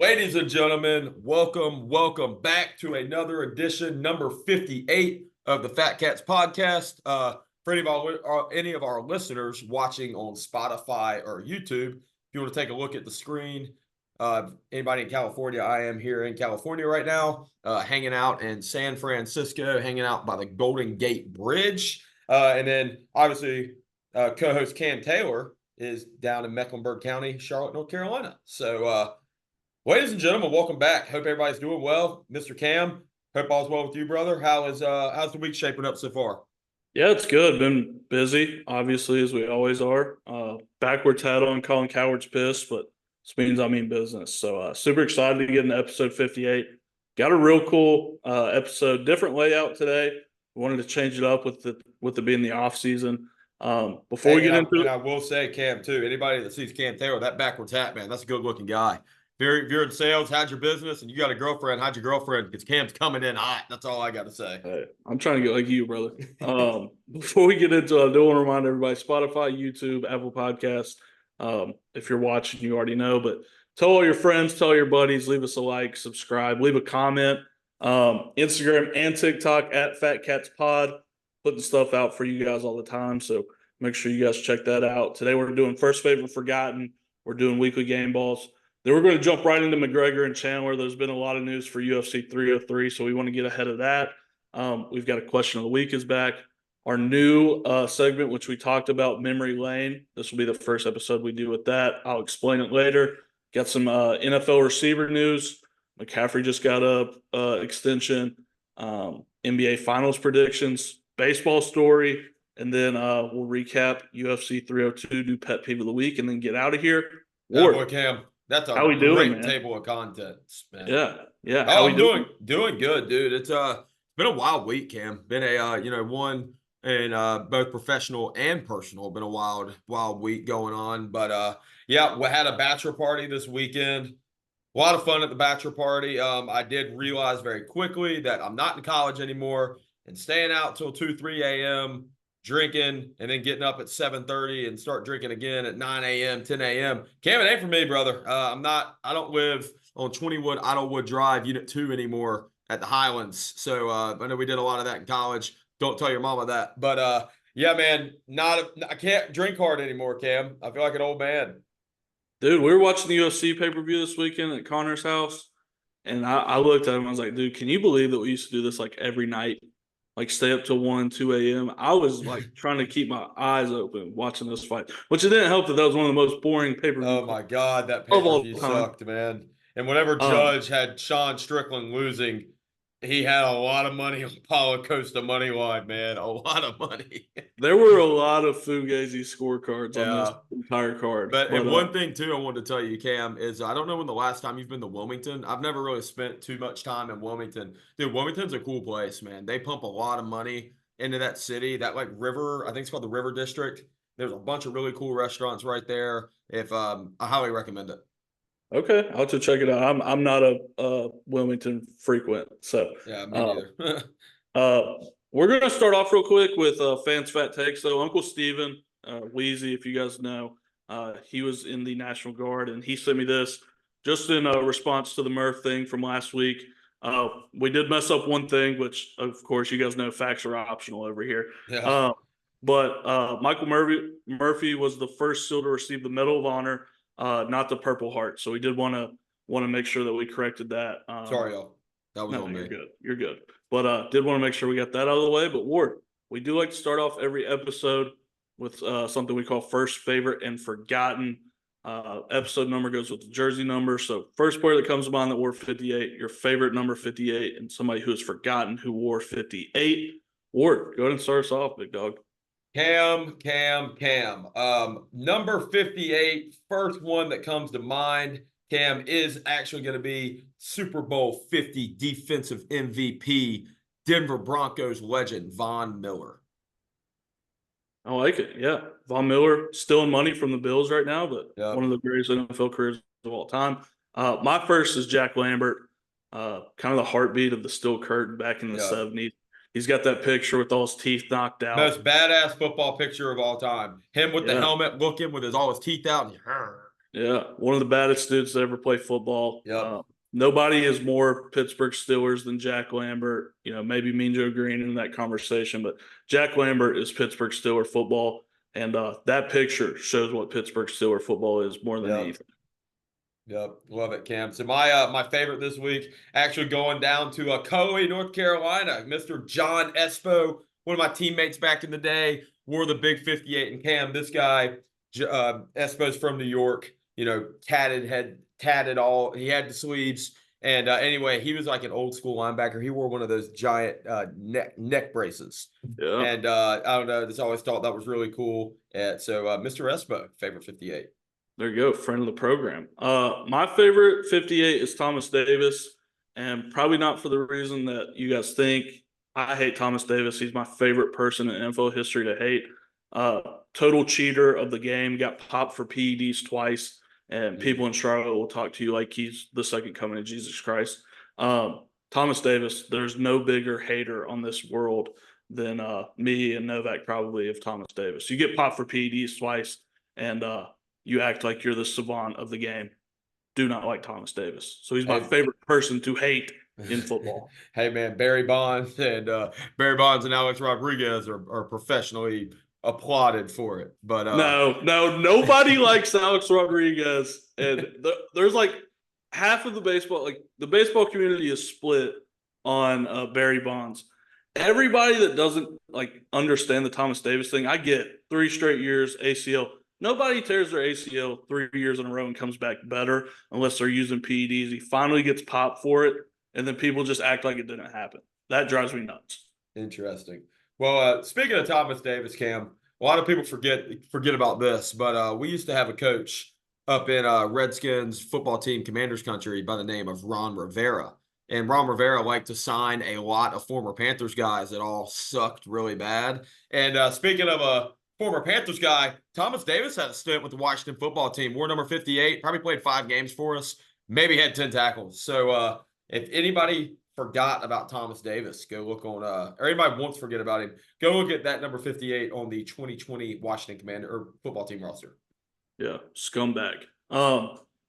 Ladies and gentlemen, welcome back to another edition, number 58 of the Fat Katz Podcast. For any of our listeners watching on Spotify or YouTube, if you want to take a look at the screen, anybody in California, I am here in California right now, hanging out in San Francisco, hanging out by the Golden Gate Bridge. And then, obviously, co-host Cam Taylor is down in Mecklenburg County, Charlotte, North Carolina. So, ladies and gentlemen, welcome back. Hope everybody's doing well. Mr. Cam, hope all's well with you, brother. How's the week shaping up so far? Yeah, it's good. Been busy, obviously, as we always are. Backwards hat on, calling cowards pissed, but this means I mean business. So super excited to get into episode 58. Got a real cool episode, different layout today. Wanted to change it up with it being the off season. Before we get into it, I will say, Cam, too, anybody that sees Cam Taylor, that backwards hat, man, that's a good looking guy. If you're in sales, how's your business, and you got a girlfriend, how's your girlfriend? Because Cam's coming in hot. That's all I got to say. Hey, I'm trying to get like you, brother. Before we get into it, I do want to remind everybody, Spotify, YouTube, Apple Podcasts. If you're watching, you already know, but tell all your friends, tell your buddies, leave us a like, subscribe, leave a comment. Instagram and TikTok at FatKatz Pod, putting stuff out for you guys all the time. So make sure you guys check that out. Today we're doing First Favorite Forgotten. We're doing weekly game balls. Then we're going to jump right into McGregor and Chandler. There's been a lot of news for UFC 303, so we want to get ahead of that. We've got a question of the week is back. Our new segment, which we talked about, Memory Lane. This will be the first episode we do with that. I'll explain it later. Got some NFL receiver news. McCaffrey just got a extension. NBA Finals predictions, baseball story, and then we'll recap UFC 302, do pet peeve of the week, and then get out of here. Yeah, boy, Cam. That's a great table of contents, man. Yeah. How we doing? Doing good, dude. It's been a wild week, Cam. Been a one in both professional and personal. Been a wild week going on. But yeah, we had a bachelor party this weekend. A lot of fun at the bachelor party. I did realize very quickly that I'm not in college anymore and staying out till 2, 3 a.m. drinking, and then getting up at 7:30 and start drinking again at 9 a.m., 10 a.m. Cam, it ain't for me, brother. I don't live on 20 Idlewood Drive, Unit 2 anymore at the Highlands. So I know we did a lot of that in college. Don't tell your mama that. But yeah, man, I can't drink hard anymore, Cam. I feel like an old man. Dude, we were watching the UFC pay-per-view this weekend at Connor's house, and I looked at him. I was like, dude, can you believe that we used to do this like every night? Like stay up till 1, 2 a.m. I was like trying to keep my eyes open watching this fight, which it didn't help that was one of the most boring pay-per-views. Oh my God, that pay-per-view sucked, man. And whenever Judge had Sean Strickland losing, he had a lot of money on Paulo Costa money line, man. A lot of money. There were a lot of Fugazi scorecards on this entire card. But one thing, too, I wanted to tell you, Cam, is I don't know when the last time you've been to Wilmington. I've never really spent too much time in Wilmington. Dude, Wilmington's a cool place, man. They pump a lot of money into that city. That, like, river, I think it's called the River District. There's a bunch of really cool restaurants right there. I highly recommend it. Okay, I'll have to check it out. I'm not a Wilmington frequent, so yeah, me neither. We're gonna start off real quick with fans' fat takes. So Uncle Steven, Wheezy, if you guys know, he was in the National Guard, and he sent me this just in response to the Murph thing from last week. We did mess up one thing, which of course you guys know facts are optional over here. Yeah. But Michael Murphy was the first SEAL to receive the Medal of Honor. Not the Purple Heart. So we did want to make sure that we corrected that. Sorry, y'all. That was on me. You're good. But did want to make sure we got that out of the way. But Ward, we do like to start off every episode with something we call First Favorite and Forgotten. Episode number goes with the jersey number. So first player that comes to mind that wore 58, your favorite number 58, and somebody who is forgotten who wore 58. Ward, go ahead and start us off, big dog. Cam. Number 58, first one that comes to mind, Cam, is actually going to be Super Bowl 50 defensive MVP, Denver Broncos legend, Von Miller. I like it, yeah. Von Miller, stealing money from the Bills right now, but one of the greatest NFL careers of all time. My first is Jack Lambert, kind of the heartbeat of the Steel Curtain back in the 70s. He's got that picture with all his teeth knocked out. Most badass football picture of all time. Him with the helmet looking with all his teeth out. Yeah, one of the baddest dudes to ever play football. Yep. Nobody is more Pittsburgh Steelers than Jack Lambert. Maybe Mean Joe Green in that conversation, but Jack Lambert is Pittsburgh Steeler football, and that picture shows what Pittsburgh Steeler football is more than anything. Yep, love it, Cam. So my favorite this week, actually going down to Coley, North Carolina. Mr. John Espo, one of my teammates back in the day, wore the big 58. And Cam, this guy, Espo's from New York. Tatted all. He had the sleeves. And anyway, he was like an old school linebacker. He wore one of those giant neck braces. Yeah. And I don't know, just always thought that was really cool. So Mr. Espo, favorite 58. There you go, friend of the program. My favorite 58 is Thomas Davis, and probably not for the reason that you guys think. I hate Thomas Davis. He's my favorite person in NFL history to hate. Total cheater of the game, got popped for PEDs twice, and people in Charlotte will talk to you like he's the second coming of Jesus Christ. Thomas Davis, there's no bigger hater on this world than me and Novak probably of Thomas Davis. You get popped for PEDs twice, and you act like you're the savant of the game. Do not like Thomas Davis. So he's my favorite person to hate in football. Hey, man, Barry Bonds and Alex Rodriguez are professionally applauded for it. But no, nobody likes Alex Rodriguez. And there's like half of the baseball community is split on Barry Bonds. Everybody that doesn't understand the Thomas Davis thing, I get 3 straight years ACL. Nobody tears their ACL 3 years in a row and comes back better unless they're using PEDs. He finally gets popped for it, and then people just act like it didn't happen. That drives me nuts. Interesting. Well, speaking of Thomas Davis, Cam, a lot of people forget about this, but we used to have a coach up in Redskins football team Commanders country by the name of Ron Rivera. And Ron Rivera liked to sign a lot of former Panthers guys that all sucked really bad. And speaking of a former Panthers guy, Thomas Davis had a stint with the Washington football team, wore number 58, probably played 5 games for us, maybe had 10 tackles. So if anybody forgot about Thomas Davis, go look on, or anybody wants to forget about him, go look at that number 58 on the 2020 Washington Commander or football team roster. Yeah, scumbag.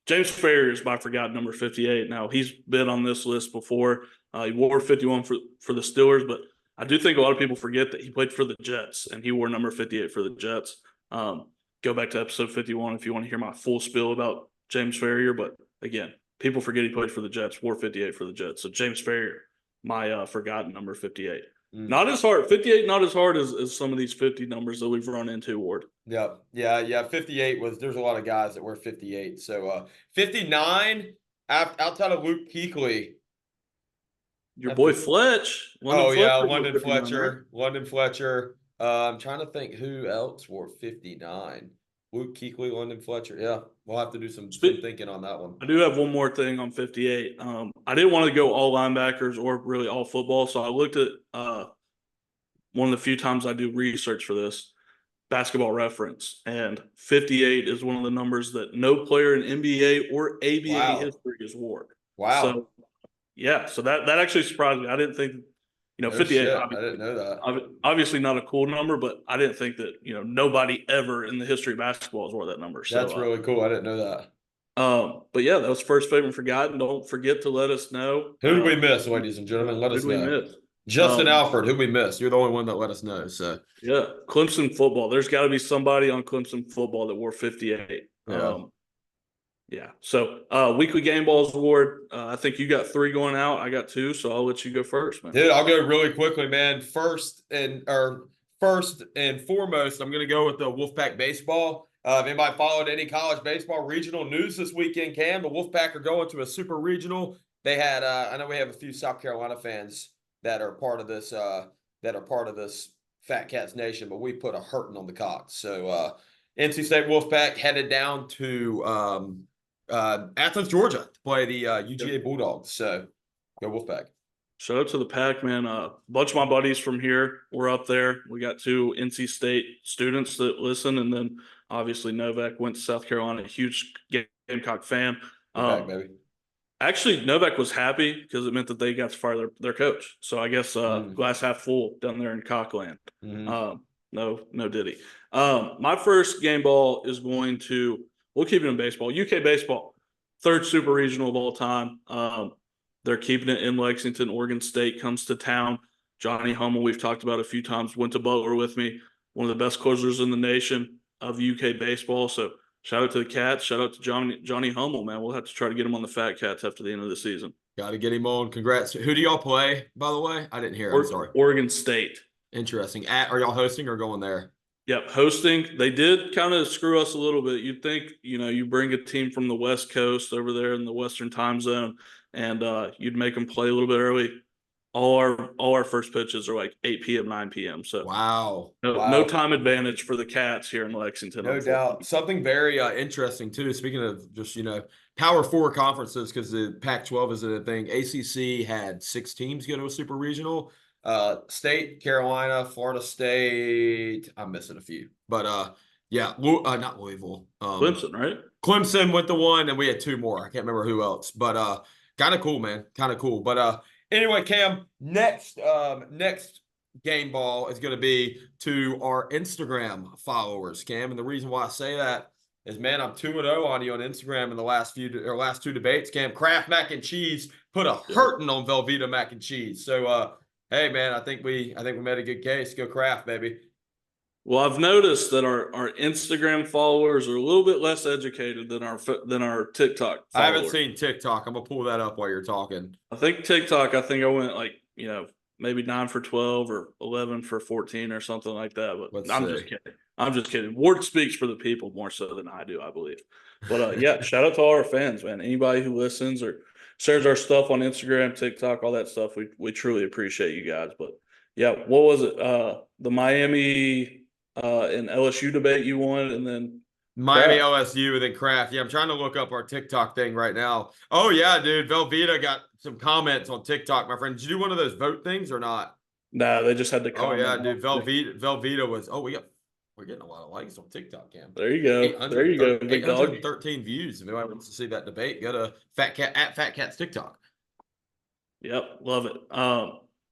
James Farrior is my forgotten number 58. Now, he's been on this list before. He wore 51 for the Steelers, but I do think a lot of people forget that he played for the Jets, and he wore number 58 for the Jets. Go back to episode 51 if you want to hear my full spiel about James Farrior. But again, people forget he played for the Jets, wore 58 for the Jets. So James Farrior, my forgotten number 58. Not as hard. 58, not as hard as some of these 50 numbers that we've run into, Ward. Yep. Yeah. 58 there's a lot of guys that wear 58. So 59, outside of Luke Kuechly. Your boy Fletch. London Fletcher. London Fletcher. I'm trying to think who else wore 59. Luke Kuechly, London Fletcher. Yeah, we'll have to do some thinking on that one. I do have one more thing on 58. I didn't want to go all linebackers or really all football, so I looked at one of the few times I do research for this, Basketball Reference, and 58 is one of the numbers that no player in NBA or ABA history has worn. Wow. So, yeah, so that actually surprised me. I didn't think, 58. I didn't know that. Obviously not a cool number, but I didn't think that, nobody ever in the history of basketball has wore that number. So, that's really cool. I didn't know that. But yeah, that was first favorite forgotten. Don't forget to let us know. Who did we miss, ladies and gentlemen? Let us know. Justin Alford, who we missed. You're the only one that let us know. So yeah, Clemson football. There's got to be somebody on Clemson football that wore 58. Yeah. So weekly game balls award. I think you got 3 going out. I got 2, so I'll let you go first, man. Dude, I'll go really quickly, man. First and foremost, I'm going to go with the Wolfpack baseball. If anybody followed any college baseball regional news this weekend, Cam, the Wolfpack are going to a super regional. They had, I know we have a few South Carolina fans that are part of this, Fat Katz Nation, but we put a hurting on the Cox. So NC State Wolfpack headed down to Athens, Georgia, to play the UGA Bulldogs. So go Wolfpack. Shout out to the Pack, man. A bunch of my buddies from here were up there. We got 2 NC State students that listen, and then obviously Novak went to South Carolina, a huge Gamecock fan. Baby. Actually, Novak was happy because it meant that they got to fire their coach. So I guess glass half full down there in Cockland. No diddy. My first game ball is going to we'll keep it in baseball. UK baseball, third super regional of all time. They're keeping it in Lexington. Oregon State comes to town. Johnny Hummel, we've talked about a few times, went to Butler with me. One of the best closers in the nation of UK baseball. So shout out to the Cats. Shout out to Johnny Hummel, man. We'll have to try to get him on the Fat Katz after the end of the season. Got to get him on. Congrats. Who do y'all play, by the way? I didn't hear. I'm sorry. Oregon State. Interesting. Are y'all hosting or going there? Yep, hosting. They did kind of screw us a little bit. You'd think, you bring a team from the West Coast over there in the Western time zone, and you'd make them play a little bit early. All our first pitches are like 8 p.m., 9 p.m. So wow. No time advantage for the Cats here in Lexington. No doubt. Something very interesting too. Speaking of just Power 4 conferences, because the Pac-12 is a thing. ACC had 6 teams go to a super regional. State, Carolina, Florida State. I'm missing a few, but not Louisville. Clemson, right? Clemson went to one, and we had 2 more. I can't remember who else, but kind of cool, man. Kind of cool. But anyway, Cam, next game ball is going to be to our Instagram followers, Cam. And the reason why I say that is, man, I'm 2-0 on you on Instagram in the last 2 debates, Cam. Kraft mac and cheese put a hurting on Velveeta mac and cheese. So, hey, man, I think we made a good case. Go Kraft, baby. Well, I've noticed that our Instagram followers are a little bit less educated than our TikTok followers. I haven't seen TikTok. I'm going to pull that up while you're talking. I think TikTok, I went maybe 9 for 12 or 11 for 14 or something like that. But I'm just kidding. Ward speaks for the people more so than I do, I believe. But shout out to all our fans, man. Anybody who listens or shares our stuff on Instagram, TikTok, all that stuff, we truly appreciate you guys. But yeah, what was it? The Miami and LSU debate you won, and then Miami, LSU, and then Kraft. Yeah, I'm trying to look up our TikTok thing right now. Oh, yeah, dude. Velveeta got some comments on TikTok, my friend. Did you do one of those vote things or not? Nah, they just had to comment. Oh, yeah, dude. Velveeta was – we're getting a lot of likes on TikTok, Cam. There you go. There you go, big dog. 813 views. If anybody wants to see that debate, go to FatKatz TikTok. Yep, love it.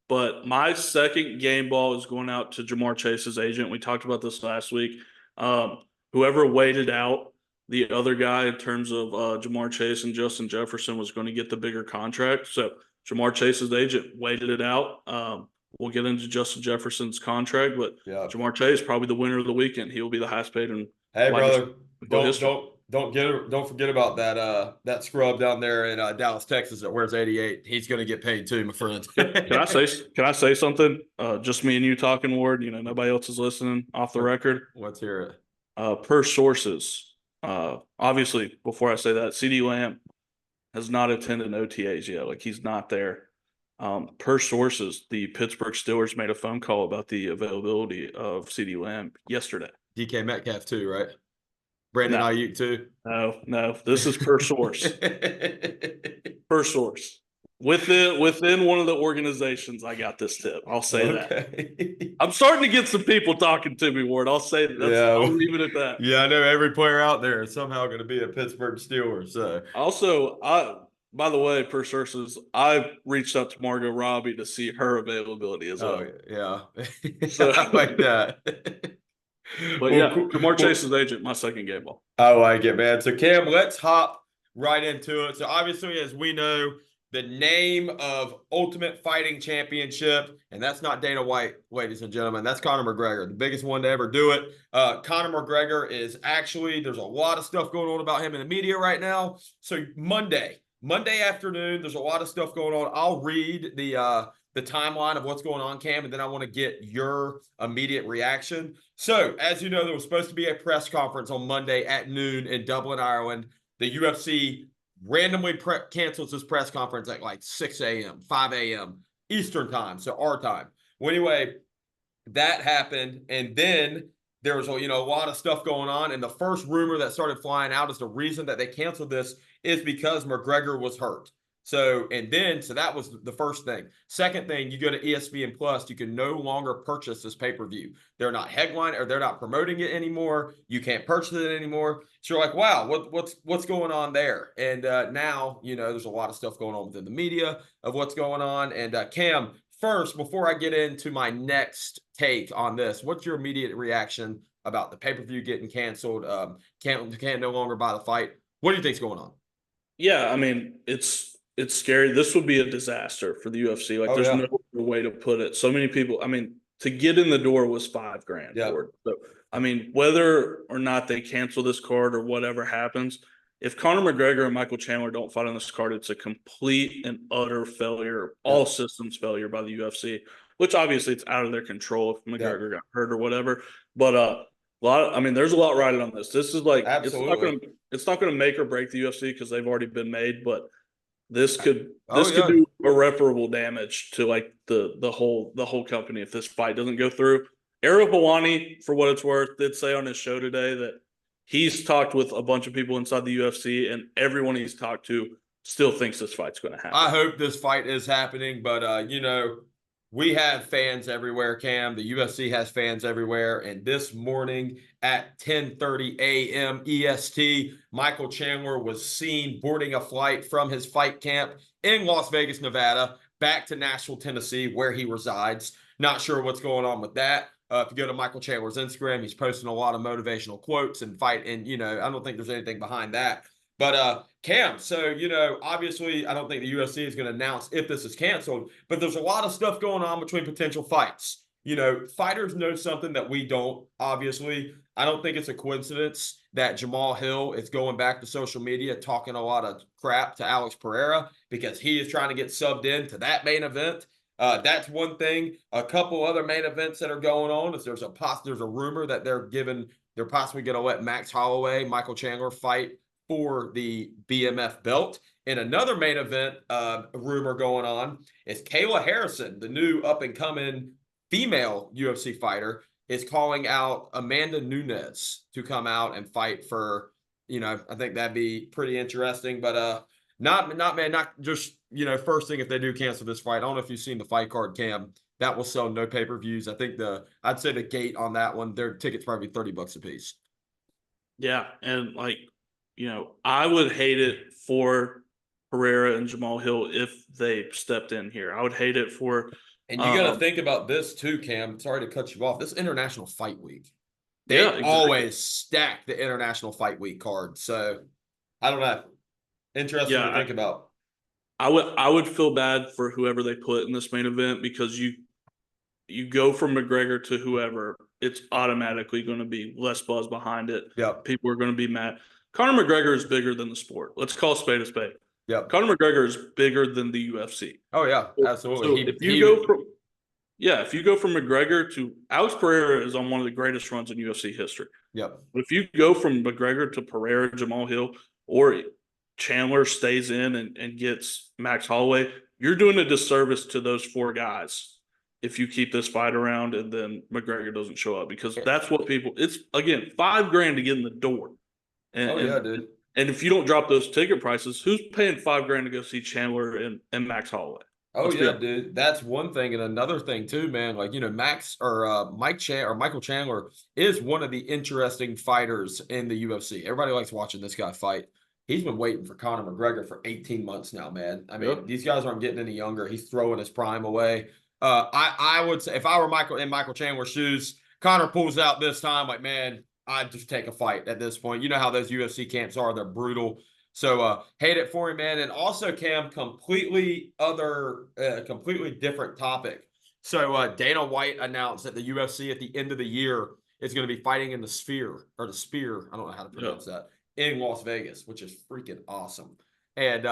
But my second game ball is going out to Ja'Marr Chase's agent. We talked about this last week. Whoever waited out the other guy in terms of Ja'Marr Chase and Justin Jefferson was going to get the bigger contract. So Ja'Marr Chase's agent waited it out. We'll get into Justin Jefferson's contract, but Ja'Marr Chase probably the winner of the weekend. He will be the highest paid. Hey, brother, don't forget about that scrub down there in Dallas, Texas that wears 88. He's going to get paid too, my friend. Can I say something? Just me and you talking, Ward. Nobody else is listening off the record. Let's hear it. Per sources, obviously, before I say that, CeeDee Lamb has not attended OTAs yet. Like, he's not there. Per sources, the Pittsburgh Steelers made a phone call about the availability of CeeDee Lamb yesterday. DK Metcalf too, right? Brandon Ayuk too? No. This is per source. Per source. Within one of the organizations, I got this tip. I'll say that. I'm starting to get some people talking to me, Ward. I'll say that. I'll leave it at that. Yeah, I know every player out there is somehow going to be a Pittsburgh Steelers. So also, by the way, per sources, I reached out to Margot Robbie to see her availability as well. Oh, yeah. So, I like that. But Ja'Marr Chase's agent, my second game ball. I like it, man. So, Cam, let's hop right into it. So, obviously, as we know, the name of Ultimate Fighting Championship, and that's not Dana White, ladies and gentlemen. That's Conor McGregor, the biggest one to ever do it. Conor McGregor is actually, there's a lot of stuff going on about him in the media right now. So, Monday afternoon, there's a lot of stuff going on. I'll read the timeline of what's going on, Cam, and then I want to get your immediate reaction. So, as you know, there was supposed to be a press conference on Monday at noon in Dublin, Ireland. The UFC randomly cancels this press conference at like 6 a.m., 5 a.m. Eastern time, so our time. Well, anyway, that happened, and then there was a lot of stuff going on, and the first rumor that started flying out is the reason that they canceled this is because McGregor was hurt. So that was the first thing. Second thing, you go to ESPN Plus, you can no longer purchase this pay-per-view. They're not headline or they're not promoting it anymore. You can't purchase it anymore. So you're like, wow, what's going on there? And now, there's a lot of stuff going on within the media of what's going on. And Cam, first, before I get into my next take on this, what's your immediate reaction about the pay-per-view getting canceled. Can't no longer buy the fight. What do you think's going on? Yeah, I mean, it's scary. This would be a disaster for the UFC. Like, there's no way to put it. So many people. I mean, to get in the door was $5,000 for it. So, I mean, whether or not they cancel this card or whatever happens, if Conor McGregor and Michael Chandler don't fight on this card, it's a complete and utter failure, all systems failure by the UFC. Which obviously it's out of their control if McGregor got hurt or whatever. But there's a lot riding on this. This is like it's not gonna make or break the UFC because they've already been made, but this could do irreparable damage to like the whole company if this fight doesn't go through. Ariel Helwani, for what it's worth, did say on his show today that he's talked with a bunch of people inside the UFC, and everyone he's talked to still thinks this fight's going to happen. I hope this fight is happening, but we have fans everywhere, Cam. The UFC has fans everywhere. And this morning at 10:30 a.m. EST, Michael Chandler was seen boarding a flight from his fight camp in Las Vegas, Nevada, back to Nashville, Tennessee, where he resides. Not sure what's going on with that. If you go to Michael Chandler's Instagram, he's posting a lot of motivational quotes and I don't think there's anything behind that. But Cam, so, obviously, I don't think the UFC is going to announce if this is canceled, but there's a lot of stuff going on between potential fights. Fighters know something that we don't, obviously. I don't think it's a coincidence that Jamal Hill is going back to social media talking a lot of crap to Alex Pereira because he is trying to get subbed in to that main event. That's one thing. A couple other main events that are going on is there's a rumor that they're possibly going to let Max Holloway, Michael Chandler fight for the BMF belt. And another main event rumor going on is Kayla Harrison, the new up-and-coming female UFC fighter, is calling out Amanda Nunes to come out and fight for, I think that'd be pretty interesting. But not just, first thing if they do cancel this fight. I don't know if you've seen the fight card, Cam. That will sell no pay-per-views. I think I'd say the gate on that one, their tickets probably $30 a piece. Yeah, and I would hate it for Pereira and Jamal Hill if they stepped in here. I would hate it for. And you got to think about this too, Cam. Sorry to cut you off. This International Fight Week. They always stack the International Fight Week card. So I don't know. Interesting to think about. I would feel bad for whoever they put in this main event because you go from McGregor to whoever, it's automatically going to be less buzz behind it. Yeah. People are going to be mad. Conor McGregor is bigger than the sport. Let's call a spade a spade. Yeah. Conor McGregor is bigger than the UFC. Oh yeah, absolutely. So if you go from McGregor to Alex Pereira is on one of the greatest runs in UFC history. Yep. But if you go from McGregor to Pereira, Jamal Hill, or Chandler stays in and gets Max Holloway, you're doing a disservice to those four guys if you keep this fight around and then McGregor doesn't show up because that's what it's again $5,000 to get in the door. Dude. And if you don't drop those ticket prices, who's paying $5,000 to go see Chandler and Max Holloway? Dude. That's one thing. And another thing too, man, Max or Michael Chandler is one of the interesting fighters in the UFC. Everybody likes watching this guy fight. He's been waiting for Conor McGregor for 18 months now, man. I mean, these guys aren't getting any younger. He's throwing his prime away. I would say if I were Michael Chandler's shoes, Conor pulls out this time, man, I'd just take a fight at this point. You know how those UFC camps are. They're brutal. So hate it for him, man. And also, Cam, completely different topic. So Dana White announced that the UFC at the end of the year is going to be fighting in the Spear. I don't know how to pronounce that. In Las Vegas, which is freaking awesome. And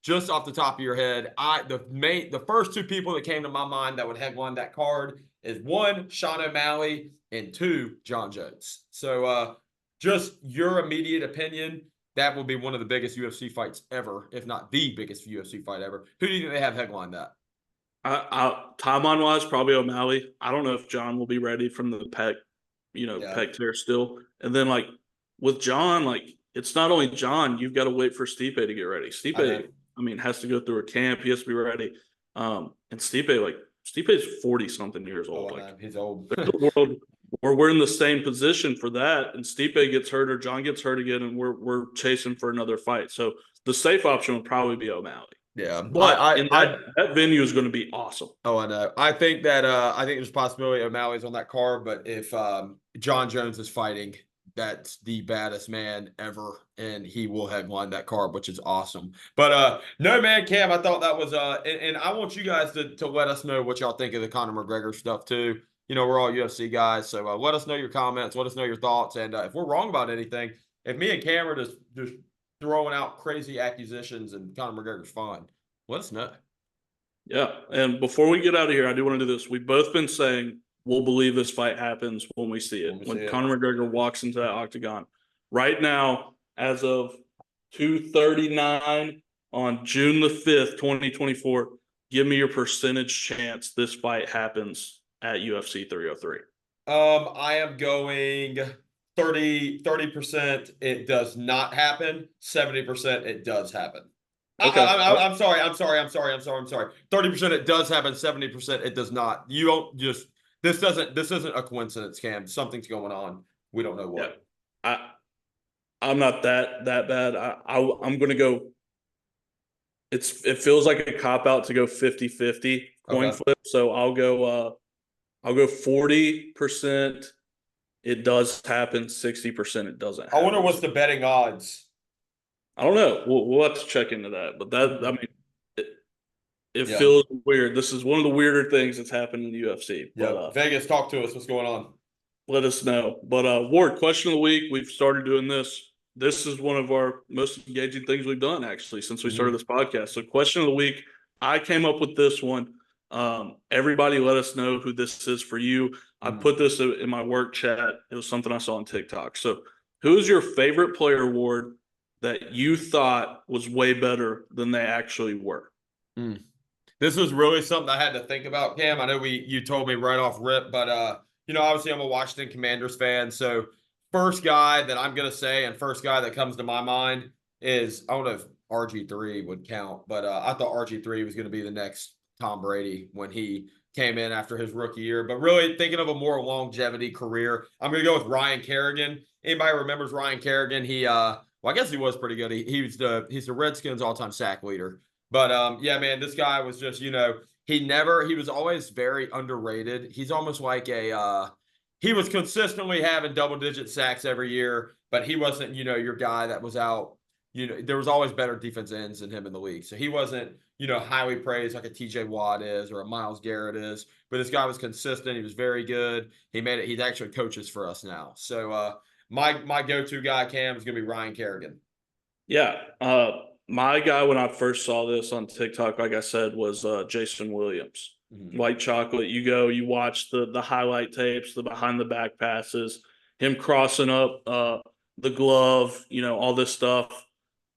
just off the top of your head, the first two people that came to my mind that would headline that card is one, Sean O'Malley, and two, John Jones. So just your immediate opinion, that will be one of the biggest UFC fights ever, if not the biggest UFC fight ever. Who do you think they have headline that? Timeline-wise, probably O'Malley. I don't know if John will be ready from the pec tear still. And then, with John, it's not only John. You've got to wait for Stipe to get ready. Stipe, has to go through a camp. He has to be ready. And Stipe is 40-something years old. He's old. There's a world where we're in the same position for that, and Stipe gets hurt or John gets hurt again, and we're chasing for another fight. So the safe option would probably be O'Malley. Yeah. But in that venue is going to be awesome. Oh, I know. I think there's a possibility O'Malley's on that card, but if John Jones is fighting, that's the baddest man ever, and he will headline that card, which is awesome. But no, man, Cam, I thought that was and I want you guys to let us know what y'all think of the Conor McGregor stuff too. You know, we're all UFC guys, so let us know your comments, let us know your thoughts, and if we're wrong about anything, if me and Cam are just throwing out crazy accusations and Conor McGregor's fine, let us know. Yeah, and before we get out of here, I do want to do this. We've both been saying we'll believe this fight happens when we see it. When Conor McGregor walks into that octagon. Right now, as of 2:39 on June the 5th, 2024, give me your percentage chance this fight happens at UFC 303. I am going 30% it does not happen, 70% it does happen. Okay. I'm sorry. 30% it does happen, 70% it does not. You don't just this isn't a coincidence, Cam. Something's going on. We don't know what. Yeah. I'm not that bad. I'm gonna go. It feels like a cop out to go 50-50 coin flip. So I'll go 40% it does happen, 60% it doesn't happen. I wonder what's the betting odds. I don't know. We'll have to check into that. But that, I mean, it feels weird. This is one of the weirder things that's happened in the UFC. Yeah. Vegas, talk to us. What's going on? Let us know. But Ward, question of the week. We've started doing this. This is one of our most engaging things we've done, actually, since we started this podcast. So question of the week. I came up with this one. Everybody let us know who this is for you. I put this in my work chat. It was something I saw on TikTok. So who's your favorite player, Ward, that you thought was way better than they actually were? This was really something I had to think about, Cam. I know you told me right off rip, but you know, obviously I'm a Washington Commanders fan. So first guy that I'm gonna say, and first guy that comes to my mind is, I don't know if RG3 would count, but I thought RG3 was gonna be the next Tom Brady when he came in after his rookie year. But really thinking of a more longevity career, I'm gonna go with Ryan Kerrigan. Anybody remembers Ryan Kerrigan? He well, I guess he was pretty good. He's the Redskins all-time sack leader. But yeah, man, this guy was just, you know, he was always very underrated. He's almost like he was consistently having double-digit sacks every year, but he wasn't, you know, your guy that was out. You know, there was always better defense ends than him in the league. So he wasn't, you know, highly praised like a TJ Watt is or a Myles Garrett is. But this guy was consistent. He was very good. He made it. He's actually coaches for us now. So my go-to guy, Cam, is going to be Ryan Kerrigan. Yeah. My guy, when I first saw this on TikTok, like I said, was Jason Williams. White chocolate. You watch the highlight tapes, the behind the back passes, him crossing up the glove, you know, all this stuff.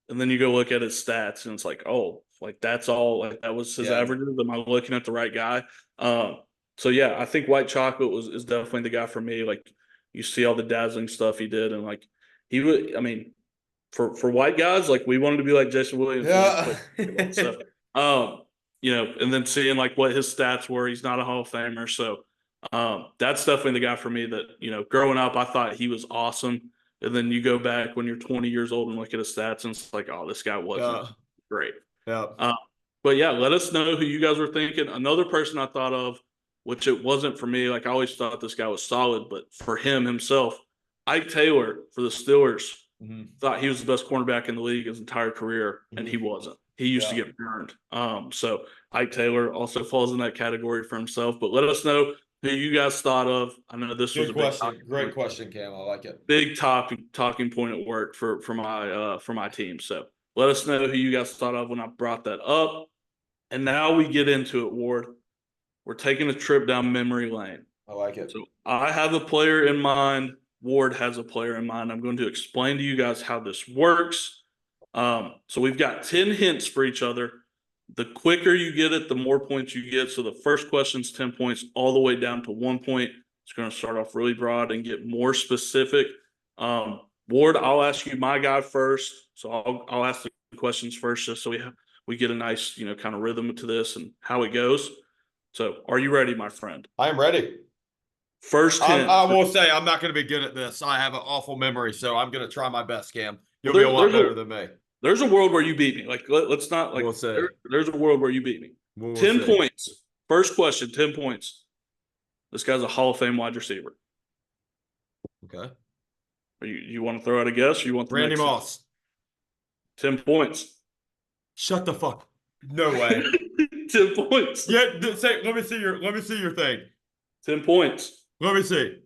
And then you go look at his stats and it's like, oh, like that's all, like that was his averages. Am I looking at the right guy? So yeah, I think white chocolate is definitely the guy for me. Like you see all the dazzling stuff he did, and like he would, I mean, for white guys, like we wanted to be like Jason Williams. Yeah. So, you know, and then seeing like what his stats were, he's not a Hall of Famer. So that's definitely the guy for me that, you know, growing up, I thought he was awesome. And then you go back when you're 20 years old and look at his stats and it's like, oh, this guy wasn't great. Yeah. But yeah, let us know who you guys were thinking. Another person I thought of, which it wasn't for me, like I always thought this guy was solid, but for him himself, Ike Taylor for the Steelers, thought he was the best cornerback in the league his entire career, and he wasn't. He used to get burned. So Ike Taylor also falls in that category for himself. But let us know who you guys thought of. I know this was a question. Great question, Cam. I like it. Big talking point at work for my team. So let us know who you guys thought of when I brought that up. And now we get into it, Ward. We're taking a trip down memory lane. I like it. So I have a player in mind. Ward has a player in mind. I'm going to explain to you guys how this works. So we've got 10 hints for each other. The quicker you get it, the more points you get. So the first question's 10 points all the way down to 1 point. It's going to start off really broad and get more specific. Ward, I'll ask you my guy first. So I'll ask the questions first just so we get a nice, you know, kind of rhythm to this and how it goes. So are you ready, my friend? I am ready. First hint. I will say I'm not going to be good at this. I have an awful memory, so I'm going to try my best, Cam. You'll be a lot better than me. There's a world where you beat me. Like, let's not like. We'll say. There's a world where you beat me. We'll 10 see. points. First question, 10 points. This guy's a Hall of Fame wide receiver. Okay. You want to throw out a guess, or you want the Randy next Moss. 10 points. Shut the fuck. No way. 10 points. Yeah, let me see your thing. 10 points. Let me see.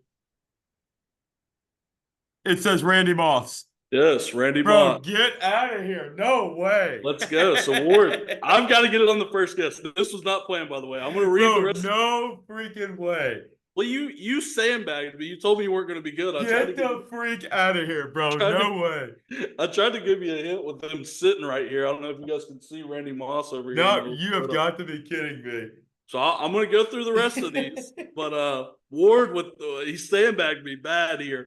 It says Randy Moss. Yes, Randy Bro, Moss. get out of here. No way. Let's go. So, Ward, I've got to get it on the first guess. This was not planned, by the way. I'm going to read the rest. No freaking way. Well, you sandbagged me. You told me you weren't going to be good. Get the freak out of here, bro. No way. I tried to give you a hint with him sitting right here. I don't know if you guys can see Randy Moss over here. No, you have got to be kidding me. So I'm going to go through the rest of these. But Ward, he sandbagged me bad here.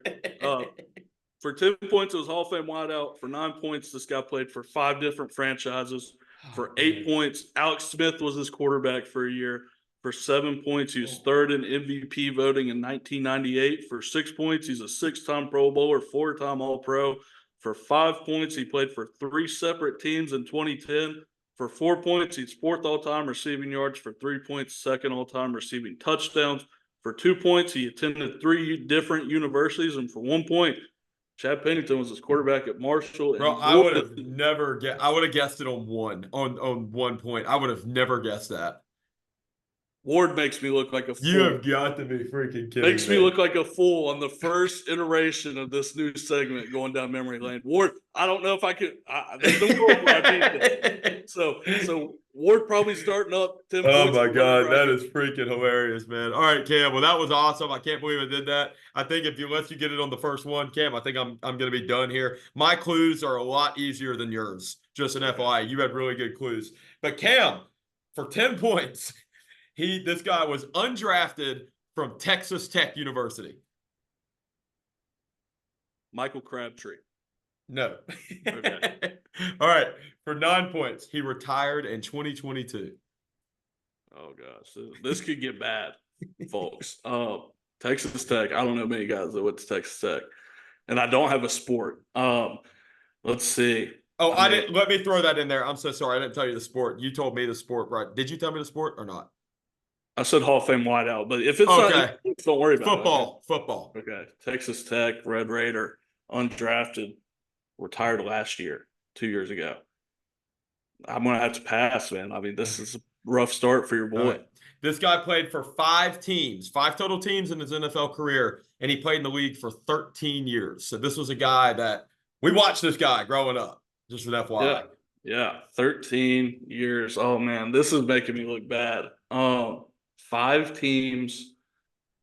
For 10 points, it was Hall of Fame wideout. For 9 points, this guy played for 5 different franchises. For 8 points, Alex Smith was his quarterback for a year. For 7 points, he was third in MVP voting in 1998. For 6 points, he's a 6-time Pro Bowler, 4-time All-Pro. For 5 points, he played for 3 separate teams in 2010. For 4 points, he's 4th all-time receiving yards. For 3 points, 2nd all-time receiving touchdowns. For 2 points, he attended 3 different universities. And for 1 point, Chad Pennington was his quarterback at Marshall. Bro, I would have guessed it on 1 point. I would have never guessed that. Ward makes me look like a fool. You have got to be freaking kidding Makes me look like a fool on the first iteration of this new segment going down memory lane. Ward, I don't know if I could. There's no goal for my So Ward probably starting up 10 points. Oh my God, that is freaking hilarious, man. All right, Cam. Well, that was awesome. I can't believe I did that. I think if you let you get it on the first one, Cam, I think I'm gonna be done here. My clues are a lot easier than yours. Just an FYI, you had really good clues. But Cam, for 10 points. This guy was undrafted from Texas Tech University. Michael Crabtree. No. Okay. All right. For 9 points, he retired in 2022. Oh gosh, this could get bad, folks. Texas Tech. I don't know many guys that went to Texas Tech, and I don't have a sport. Let's see. Oh, I didn't. Let me throw that in there. I'm so sorry. I didn't tell you the sport. You told me the sport, right? Did you tell me the sport or not? I said Hall of Fame wideout, but if it's not, don't worry about it. Football. Okay. Texas Tech, Red Raider, undrafted, retired last year, 2 years ago. I'm going to have to pass, man. I mean, this is a rough start for your boy. Right. This guy played for 5 teams, 5 total teams in his NFL career, and he played in the league for 13 years. So this was a guy that we watched this guy growing up, just an FYI. Yeah, 13 years. Oh, man, this is making me look bad. 5 teams.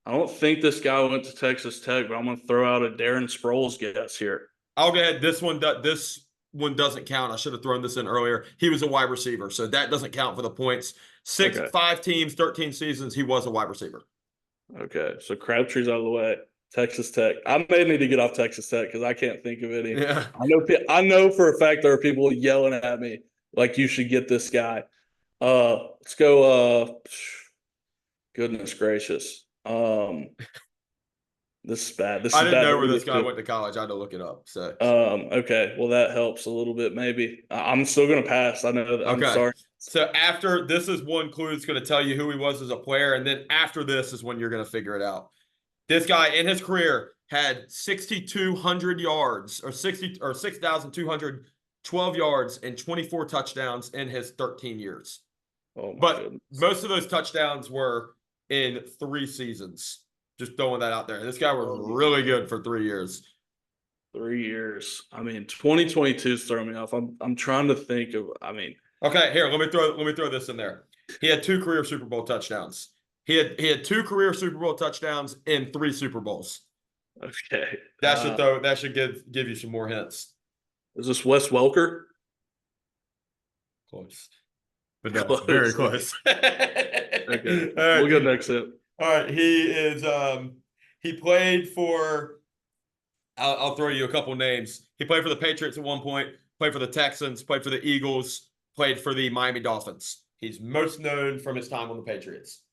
I don't think this guy went to Texas Tech, but I'm going to throw out a Darren Sproles guess here. I'll go ahead. This one doesn't count. I should have thrown this in earlier. He was a wide receiver, so that doesn't count for the points. 5 teams, 13 seasons. He was a wide receiver. Okay, so Crabtree's out of the way. Texas Tech. I may need to get off Texas Tech because I can't think of any. Yeah. I know for a fact there are people yelling at me like you should get this guy. Let's go. Goodness gracious. This is bad. I didn't know where this guy went to college. I had to look it up. So okay. Well, that helps a little bit, maybe. I'm still gonna pass. I know that. I'm sorry. So after this is one clue that's going to tell you who he was as a player, and then after this is when you're going to figure it out. This guy in his career had 6,200 yards or 6,212 yards and 24 touchdowns in his 13 years. Oh, but goodness. Most of those touchdowns were in 3 seasons. Just throwing that out there. This guy was really good for 3 years. 3 years. I mean, 2022 is throwing me off. I'm trying to think of. I mean, okay, here let me throw this in there. He had 2 career Super Bowl touchdowns. He had 2 career Super Bowl touchdowns in 3 Super Bowls. Okay, that should give you some more hints. Is this Wes Welker? Close, but no, very close. Okay, we'll go next hit. All right, he is. He played for. I'll throw you a couple names. He played for the Patriots at one point. Played for the Texans. Played for the Eagles. Played for the Miami Dolphins. He's most known from his time on the Patriots.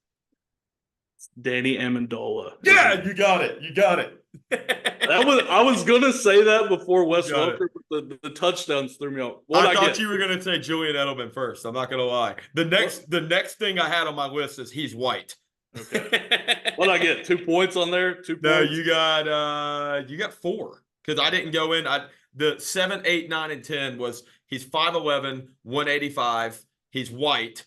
Danny Amendola. Yeah, you got it. You got it. I was gonna say that before Wes Got Welker, but the touchdowns threw me off. What I thought you were gonna say Julian Edelman first. I'm not gonna lie. The next thing I had on my list is he's white. Okay. What I get? 2 points on there? 2 points? No, you got 4. Because I didn't go in. The 7, 8, 9, and 10 was he's 5'11", 185. He's white.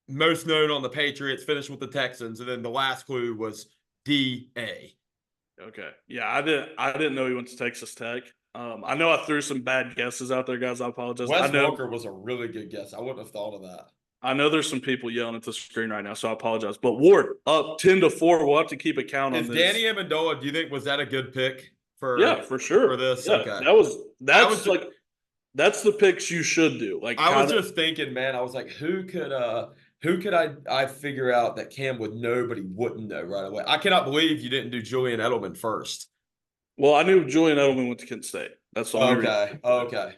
Most known on the Patriots, finished with the Texans, and then the last clue was DA. Okay. Yeah, I didn't know he went to Texas Tech. I know I threw some bad guesses out there, guys. I apologize. Wes Welker was a really good guess. I wouldn't have thought of that. I know there's some people yelling at the screen right now, so I apologize. But Ward, up 10-4. We'll have to keep a count on this. Danny Amendola, do you think was that a good pick for? Yeah, for sure. For this, yeah, okay. That's the picks you should do. Like I was just thinking, man. I was like, who could I figure out that Cam would know, but he wouldn't know right away? I cannot believe you didn't do Julian Edelman first. Well, I knew Julian Edelman went to Kent State. That's all. Okay.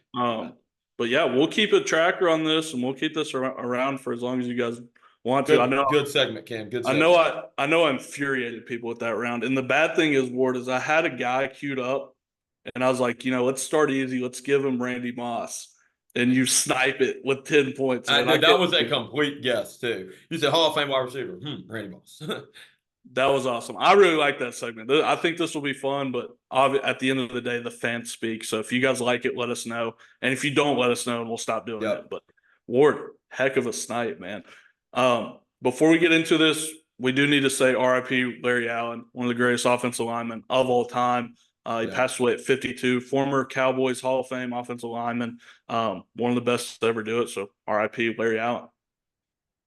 But yeah, we'll keep a tracker on this, and we'll keep this around for as long as you guys want to. I know. Good segment, Cam. Good segment. I know I infuriated people with that round. And the bad thing is, Ward, is I had a guy queued up, and I was like, let's start easy. Let's give him Randy Moss. And you snipe it with 10 points. That was a complete guess, too. You said Hall of Fame wide receiver. Randy Moss. That was awesome. I really like that segment. I think this will be fun, but at the end of the day, the fans speak. So if you guys like it, let us know. And if you don't, let us know, and we'll stop doing it. But Ward, heck of a snipe, man. Before we get into this, we do need to say RIP Larry Allen, one of the greatest offensive linemen of all time. He passed away at 52, former Cowboys Hall of Fame offensive lineman, one of the best to ever do it. So RIP Larry Allen.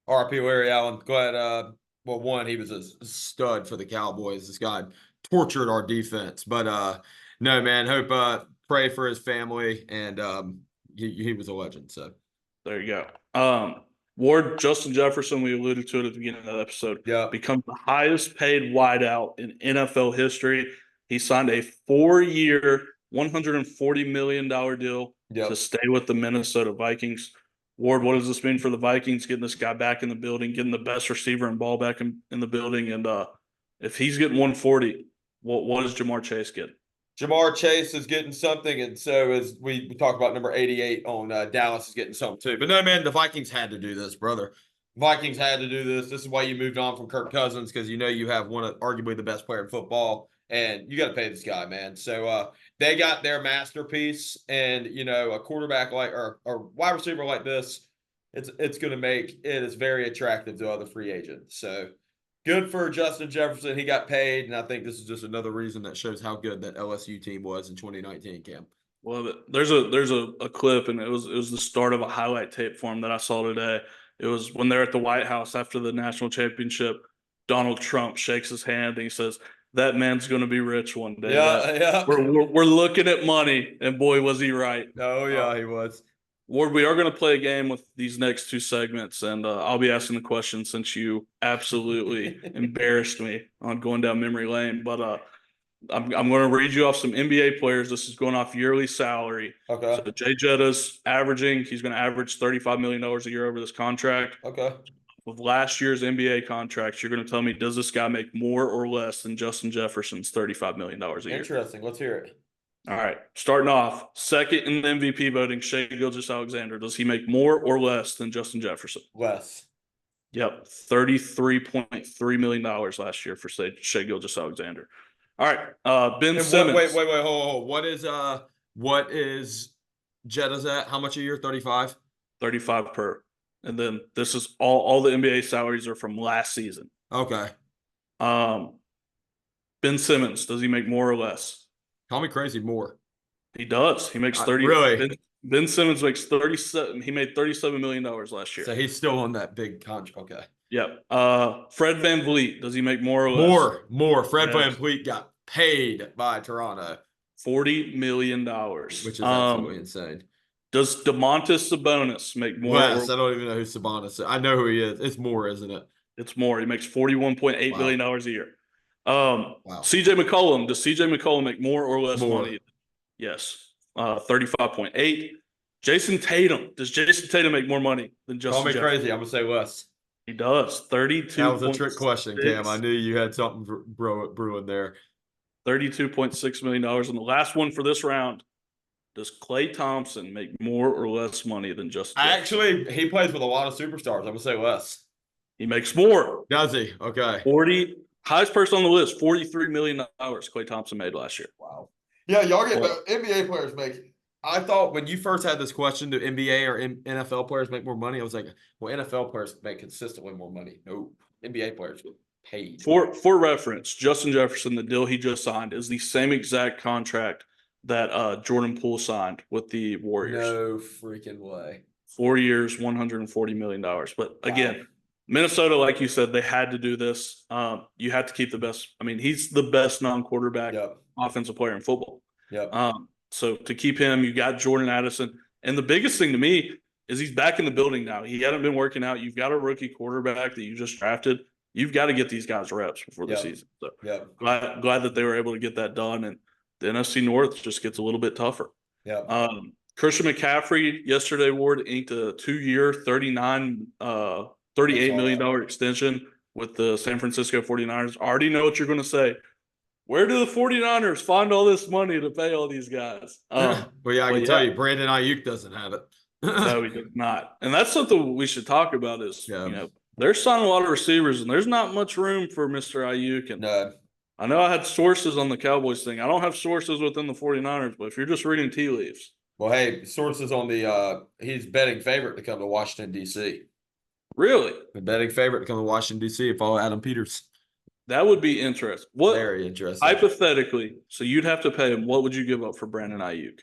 RIP Larry Allen. Go ahead. Well, one, he was a stud for the Cowboys. This guy tortured our defense. But no, man, pray for his family. And he was a legend. So there you go. Ward, Justin Jefferson, we alluded to it at the beginning of the episode, becomes the highest paid wideout in NFL history. He signed a 4-year, $140 million deal to stay with the Minnesota Vikings. Ward, what does this mean for the Vikings, getting this guy back in the building, getting the best receiver and ball back in the building? And if he's getting 140, what does Jamar Chase get? Jamar Chase is getting something, and so as we talk about number 88 on Dallas is getting something too. But no, man, the Vikings had to do this, brother. Vikings had to do this. This is why you moved on from Kirk Cousins, because you have one of arguably the best player in football, and you got to pay this guy, man. So they got their masterpiece, and a quarterback or wide receiver like this, it's going to make it is very attractive to other free agents. So good for Justin Jefferson. He got paid, and I think this is just another reason that shows how good that LSU team was in 2019, Cam. Well, there's a clip, and it was the start of a highlight tape for him that I saw today. It was when they're at the White House after the national championship. Donald Trump shakes his hand, and he says, "That man's going to be rich one day." Yeah. We're looking at money, and boy, was he right. Oh, yeah, he was. Ward, we are going to play a game with these next 2 segments, and I'll be asking the question since you absolutely embarrassed me on going down memory lane. But I'm going to read you off some NBA players. This is going off yearly salary. Okay. So JJettas he's going to average $35 million a year over this contract. Okay. With last year's NBA contracts, you're going to tell me, does this guy make more or less than Justin Jefferson's $35 million a year? Interesting. Let's hear it. All right. Starting off, second in the MVP voting, Shai Gilgeous-Alexander. Does he make more or less than Justin Jefferson? Less. Yep. $33.3 million last year for Shai Gilgeous-Alexander. All right. Ben Simmons. Wait, hold. What is Jettas at? How much a year? 35? 35 per. And then this is all the NBA salaries are from last season. Okay. Ben Simmons, does he make more or less? Call me crazy, more. He does. He makes 30. Really? Ben Simmons makes 37. He made $37 million last year. So he's still on that big contract. Okay. Yep. Fred VanVleet, does he make more or less? More. Fred VanVleet got paid by Toronto. $40 million. Which is absolutely insane. Does Domantas Sabonis make more? Less. I don't even know who Sabonis is. I know who he is. It's more, isn't it? It's more. He makes $41.8 million a year. CJ McCollum. Does CJ McCollum make more or less money? Yes. 35.8. Jason Tatum. Does Jason Tatum make more money than Justin Jefferson? Call me crazy. I'm going to say less. He does. 32. That was a trick question, Cam. I knew you had something brewing there. $32.6 million. And the last one for this round. Does Klay Thompson make more or less money than Justin Jefferson? Actually, he plays with a lot of superstars. I'm going to say less. He makes more. Does he? Okay. 40. Highest person on the list, $43 million Klay Thompson made last year. Wow. Yeah, y'all get NBA players make. I thought when you first had this question, do NBA or NFL players make more money? I was like, well, NFL players make consistently more money. No, NBA players get paid. For reference, Justin Jefferson, the deal he just signed, is the same exact contract that Jordan Poole signed with the Warriors. No freaking way. 4 years, $140 million. But again, Minnesota, like you said, they had to do this. You had to keep the best. I mean, he's the best non-quarterback offensive player in football. Yep. So to keep him, you got Jordan Addison. And the biggest thing to me is he's back in the building now. He hadn't been working out. You've got a rookie quarterback that you just drafted. You've got to get these guys reps before the season. So glad that they were able to get that done. And the NFC North just gets a little bit tougher. Yeah. Christian McCaffrey yesterday, Ward, inked a 2-year, $38 million extension with the San Francisco 49ers. I already know what you're going to say. Where do the 49ers find all this money to pay all these guys? Well, yeah, I can tell you, Brandon Ayuk doesn't have it. No, he does not. And that's something we should talk about is, they're signing a lot of receivers, and there's not much room for Mr. Ayuk. And I know I had sources on the Cowboys thing. I don't have sources within the 49ers, but if you're just reading tea leaves. Well, hey, sources on the he's betting favorite to come to Washington, D.C. Really? The betting favorite to come to Washington, D.C. Follow Adam Peters. That would be interesting. Very interesting. Hypothetically, so you'd have to pay him. What would you give up for Brandon Ayuk?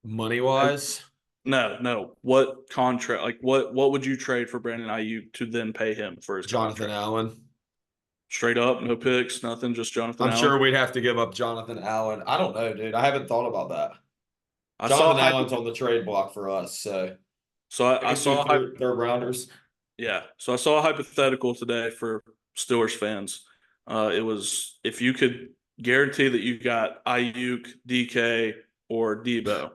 Money-wise? No. What contract? Like, what would you trade for Brandon Ayuk to then pay him for his Jonathan contract? Allen. Straight up, no picks, nothing, just Jonathan Allen. I'm sure we'd have to give up Jonathan Allen. I don't know, dude. I haven't thought about that. Jonathan Allen's on the trade block for us, so I saw third rounders. Yeah, so I saw a hypothetical today for Steelers fans. It was if you could guarantee that you got Ayuk, DK, or Debo,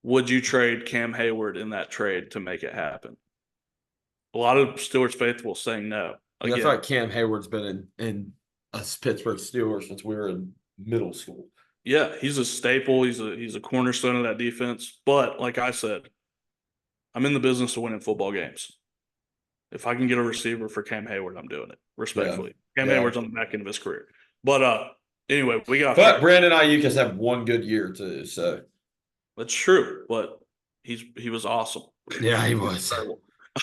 would you trade Cam Hayward in that trade to make it happen? A lot of Steelers faithful saying no. Again, I feel like Cam Hayward's been in us Pittsburgh Steelers since we were in middle school. Yeah, he's a staple. He's a cornerstone of that defense. But like I said, I'm in the business of winning football games. If I can get a receiver for Cam Hayward, I'm doing it, respectfully. Cam Hayward's on the back end of his career. But anyway, we got – But Brandon Ayuk has had one good year too, so – that's true, but he was awesome. Yeah, he was.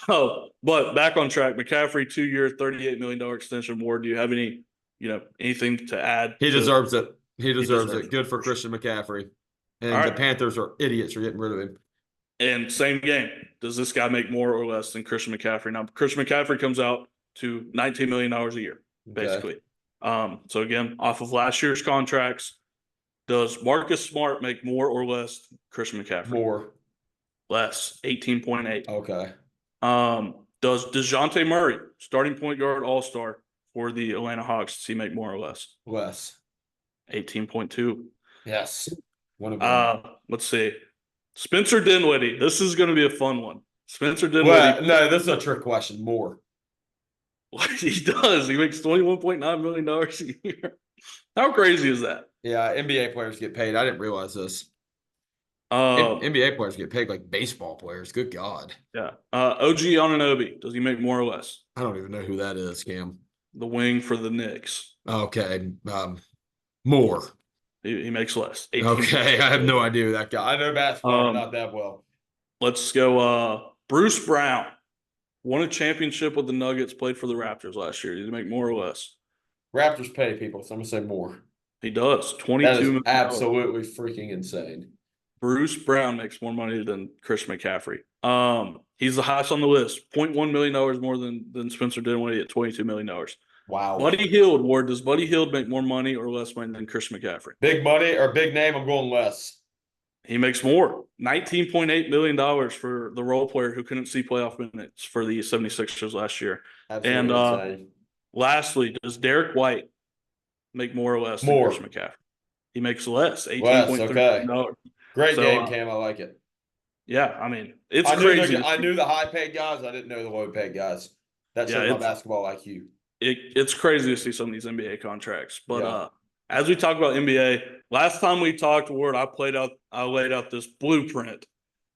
But back on track, McCaffrey, 2-year, $38 million extension. Ward, do you have anything to add? He deserves it. He deserves it. Good for Christian McCaffrey. And the Panthers are idiots for getting rid of him. And same game. Does this guy make more or less than Christian McCaffrey? Now, Christian McCaffrey comes out to $19 million a year, basically. So, again, off of last year's contracts, does Marcus Smart make more or less than Christian McCaffrey? More. Less, 18.8. Okay. Does DeJounte Murray, starting point guard all-star for the Atlanta Hawks, does he make more or less? Less. 18.2. Yes. Let's see. Spencer Dinwiddie. This is going to be a fun one. Spencer Dinwiddie. Well, no, this is a trick question. More. He does. He makes $21.9 million a year. How crazy is that? Yeah, NBA players get paid. I didn't realize this. NBA players get paid like baseball players. Good God. Yeah. OG Anunoby. Does he make more or less? I don't even know who that is, Cam. The wing for the Knicks. Okay. More. He makes less. Okay. I have no idea who that guy. I know basketball, not that well. Let's go. Bruce Brown. Won a championship with the Nuggets, played for the Raptors last year. Did he make more or less? Raptors pay people, so I'm going to say more. He does. $22 million. Absolutely freaking insane. Bruce Brown makes more money than Chris McCaffrey. He's the highest on the list. $0.1 million more than Spencer Dinwiddie at $22 million. Wow. Buddy Hield, Ward, does Buddy Hield make more money or less money than Chris McCaffrey? Big money or big name, I'm going less. He makes more. $19.8 million for the role player who couldn't see playoff minutes for the 76ers last year. Absolutely insane. Lastly, does Derek White make more or less than Chris McCaffrey? He makes less, $18.3 million. Great game, Cam. I like it. Yeah, I mean, it's crazy. I knew the high-paid guys. I didn't know the low-paid guys. That shows my basketball IQ. It's crazy to see some of these NBA contracts. But Yeah. as we talk about NBA, last time we talked, Ward, I laid out this blueprint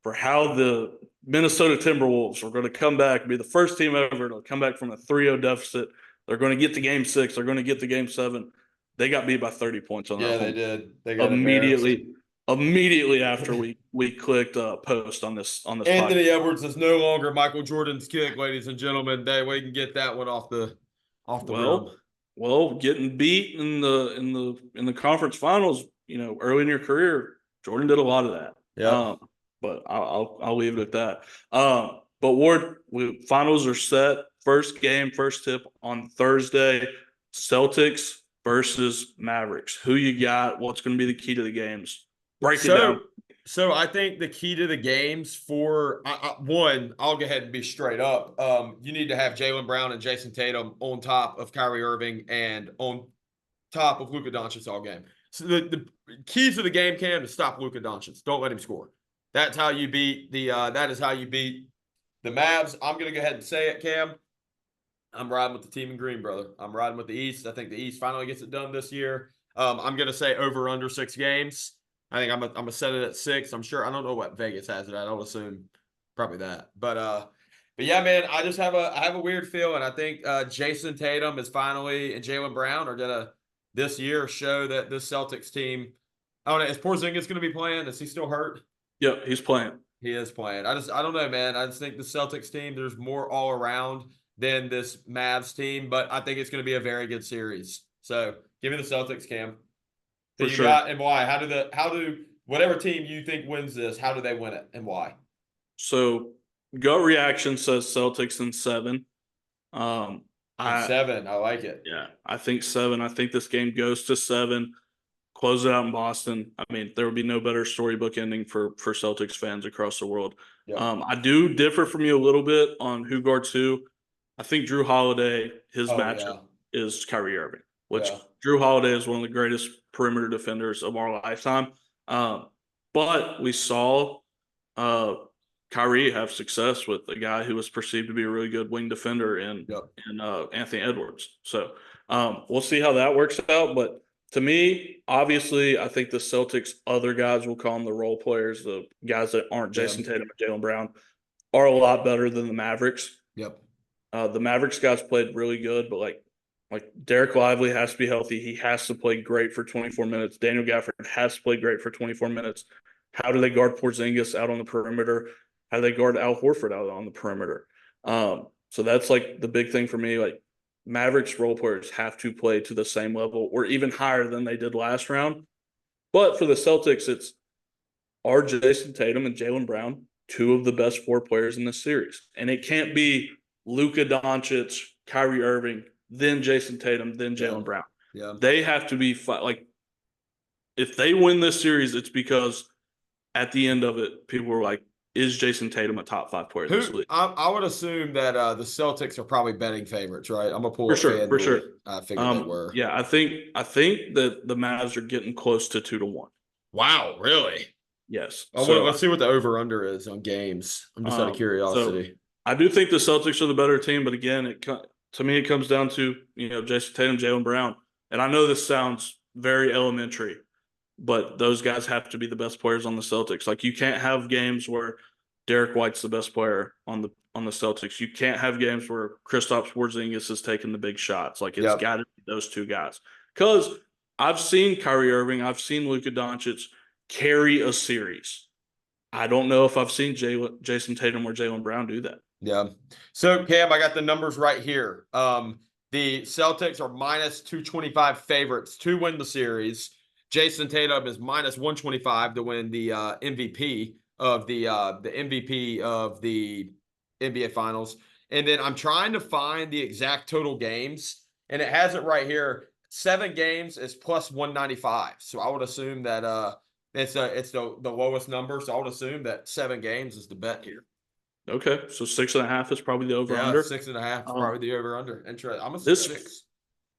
for how the Minnesota Timberwolves are going to come back, be the first team ever to come back from a 3-0 deficit. They're going to get to Game 6. They're going to get to Game 7. They got beat by 30 points on that one. Yeah, they did. They got immediately after we clicked post on this Anthony podcast. Edwards is no longer Michael Jordan's kick, ladies and gentlemen. We can get that one off the rim. Well, getting beat in the conference finals, early in your career, Jordan did a lot of that. Yeah. But I'll leave it at that. But Ward, finals are set. First game, first tip on Thursday. Celtics versus Mavericks. Who you got? What's going to be the key to the games? Break it down. So I think the key to the games for one, I'll go ahead and be straight up. You need to have Jaylen Brown and Jason Tatum on top of Kyrie Irving and on top of Luka Doncic all game. So the keys to the game, Cam, is stop Luka Doncic. Don't let him score. That's how you beat that is how you beat the Mavs. I'm gonna go ahead and say it, Cam. I'm riding with the team in green, brother. I'm riding with the East. I think the East finally gets it done this year. I'm gonna say over under 6 games. I think I'm gonna set it at 6. I'm sure. I don't know what Vegas has it at. I'll assume probably that. But yeah, man, I have a weird feeling. I think Jason Tatum is finally and Jaylen Brown are gonna this year show that this Celtics team. I don't know. Is Porzingis gonna be playing? Is he still hurt? Yep, he's playing. He is playing. I don't know, man. I just think the Celtics team, there's more all around than this Mavs team, but I think it's going to be a very good series. So give me the Celtics, Cam. For sure. And why? How do whatever team you think wins this, how do they win it and why? So gut reaction says Celtics in 7. 7, I like it. Yeah, I think 7. I think this game goes to 7. Close it out in Boston. I mean, there would be no better storybook ending for Celtics fans across the world. Yep. I do differ from you a little bit on who guards who. I think Drew Holiday, his matchup is Kyrie Irving, which Drew Holiday is one of the greatest perimeter defenders of our lifetime. But we saw Kyrie have success with a guy who was perceived to be a really good wing defender in Anthony Edwards. So we'll see how that works out. But to me, obviously, I think the Celtics, other guys will call them the role players, the guys that aren't Jason Tatum and Jaylen Brown, are a lot better than the Mavericks. Yep. The Mavericks guys played really good, but like Derek Lively has to be healthy. He has to play great for 24 minutes. Daniel Gafford has to play great for 24 minutes. How do they guard Porzingis out on the perimeter? How do they guard Al Horford out on the perimeter? So that's like the big thing for me. Like Mavericks role players have to play to the same level or even higher than they did last round. But for the Celtics, are Jason Tatum and Jaylen Brown 2 of the best 4 players in this series. And it can't be Luka Doncic, Kyrie Irving, then Jason Tatum, then Jaylen Brown. Yeah. They have to be like, if they win this series, it's because at the end of it, people were like, is Jason Tatum a top 5 player in this league? I would assume that the Celtics are probably betting favorites, right? I'm a pull for sure. I figured they were. Yeah, I think that the Mavs are getting close to 2-1. Wow, really? Yes. Let's see what the over/under is on games. I'm just out of curiosity. So I do think the Celtics are the better team, but again, to me, it comes down to Jason Tatum, Jaylen Brown, and I know this sounds very elementary, but those guys have to be the best players on the Celtics. Like you can't have games where Derek White's the best player on the Celtics. You can't have games where Kristaps Porzingis is taking the big shots. Like it's got to be those 2 guys. Because I've seen Kyrie Irving, I've seen Luka Doncic carry a series. I don't know if I've seen Jason Tatum or Jaylen Brown do that. Yeah. So Cam, I got the numbers right here. The Celtics are minus 225 favorites to win the series. Jason Tatum is minus 125 to win the MVP of the MVP of the NBA Finals. And then I'm trying to find the exact total games, and it has it right here. 7 games is plus 195. So I would assume that it's the lowest number. So I would assume that 7 games is the bet here. Okay, so 6.5 is probably the over/under. 6.5 is probably the over/under. Interesting. I'm gonna say 6.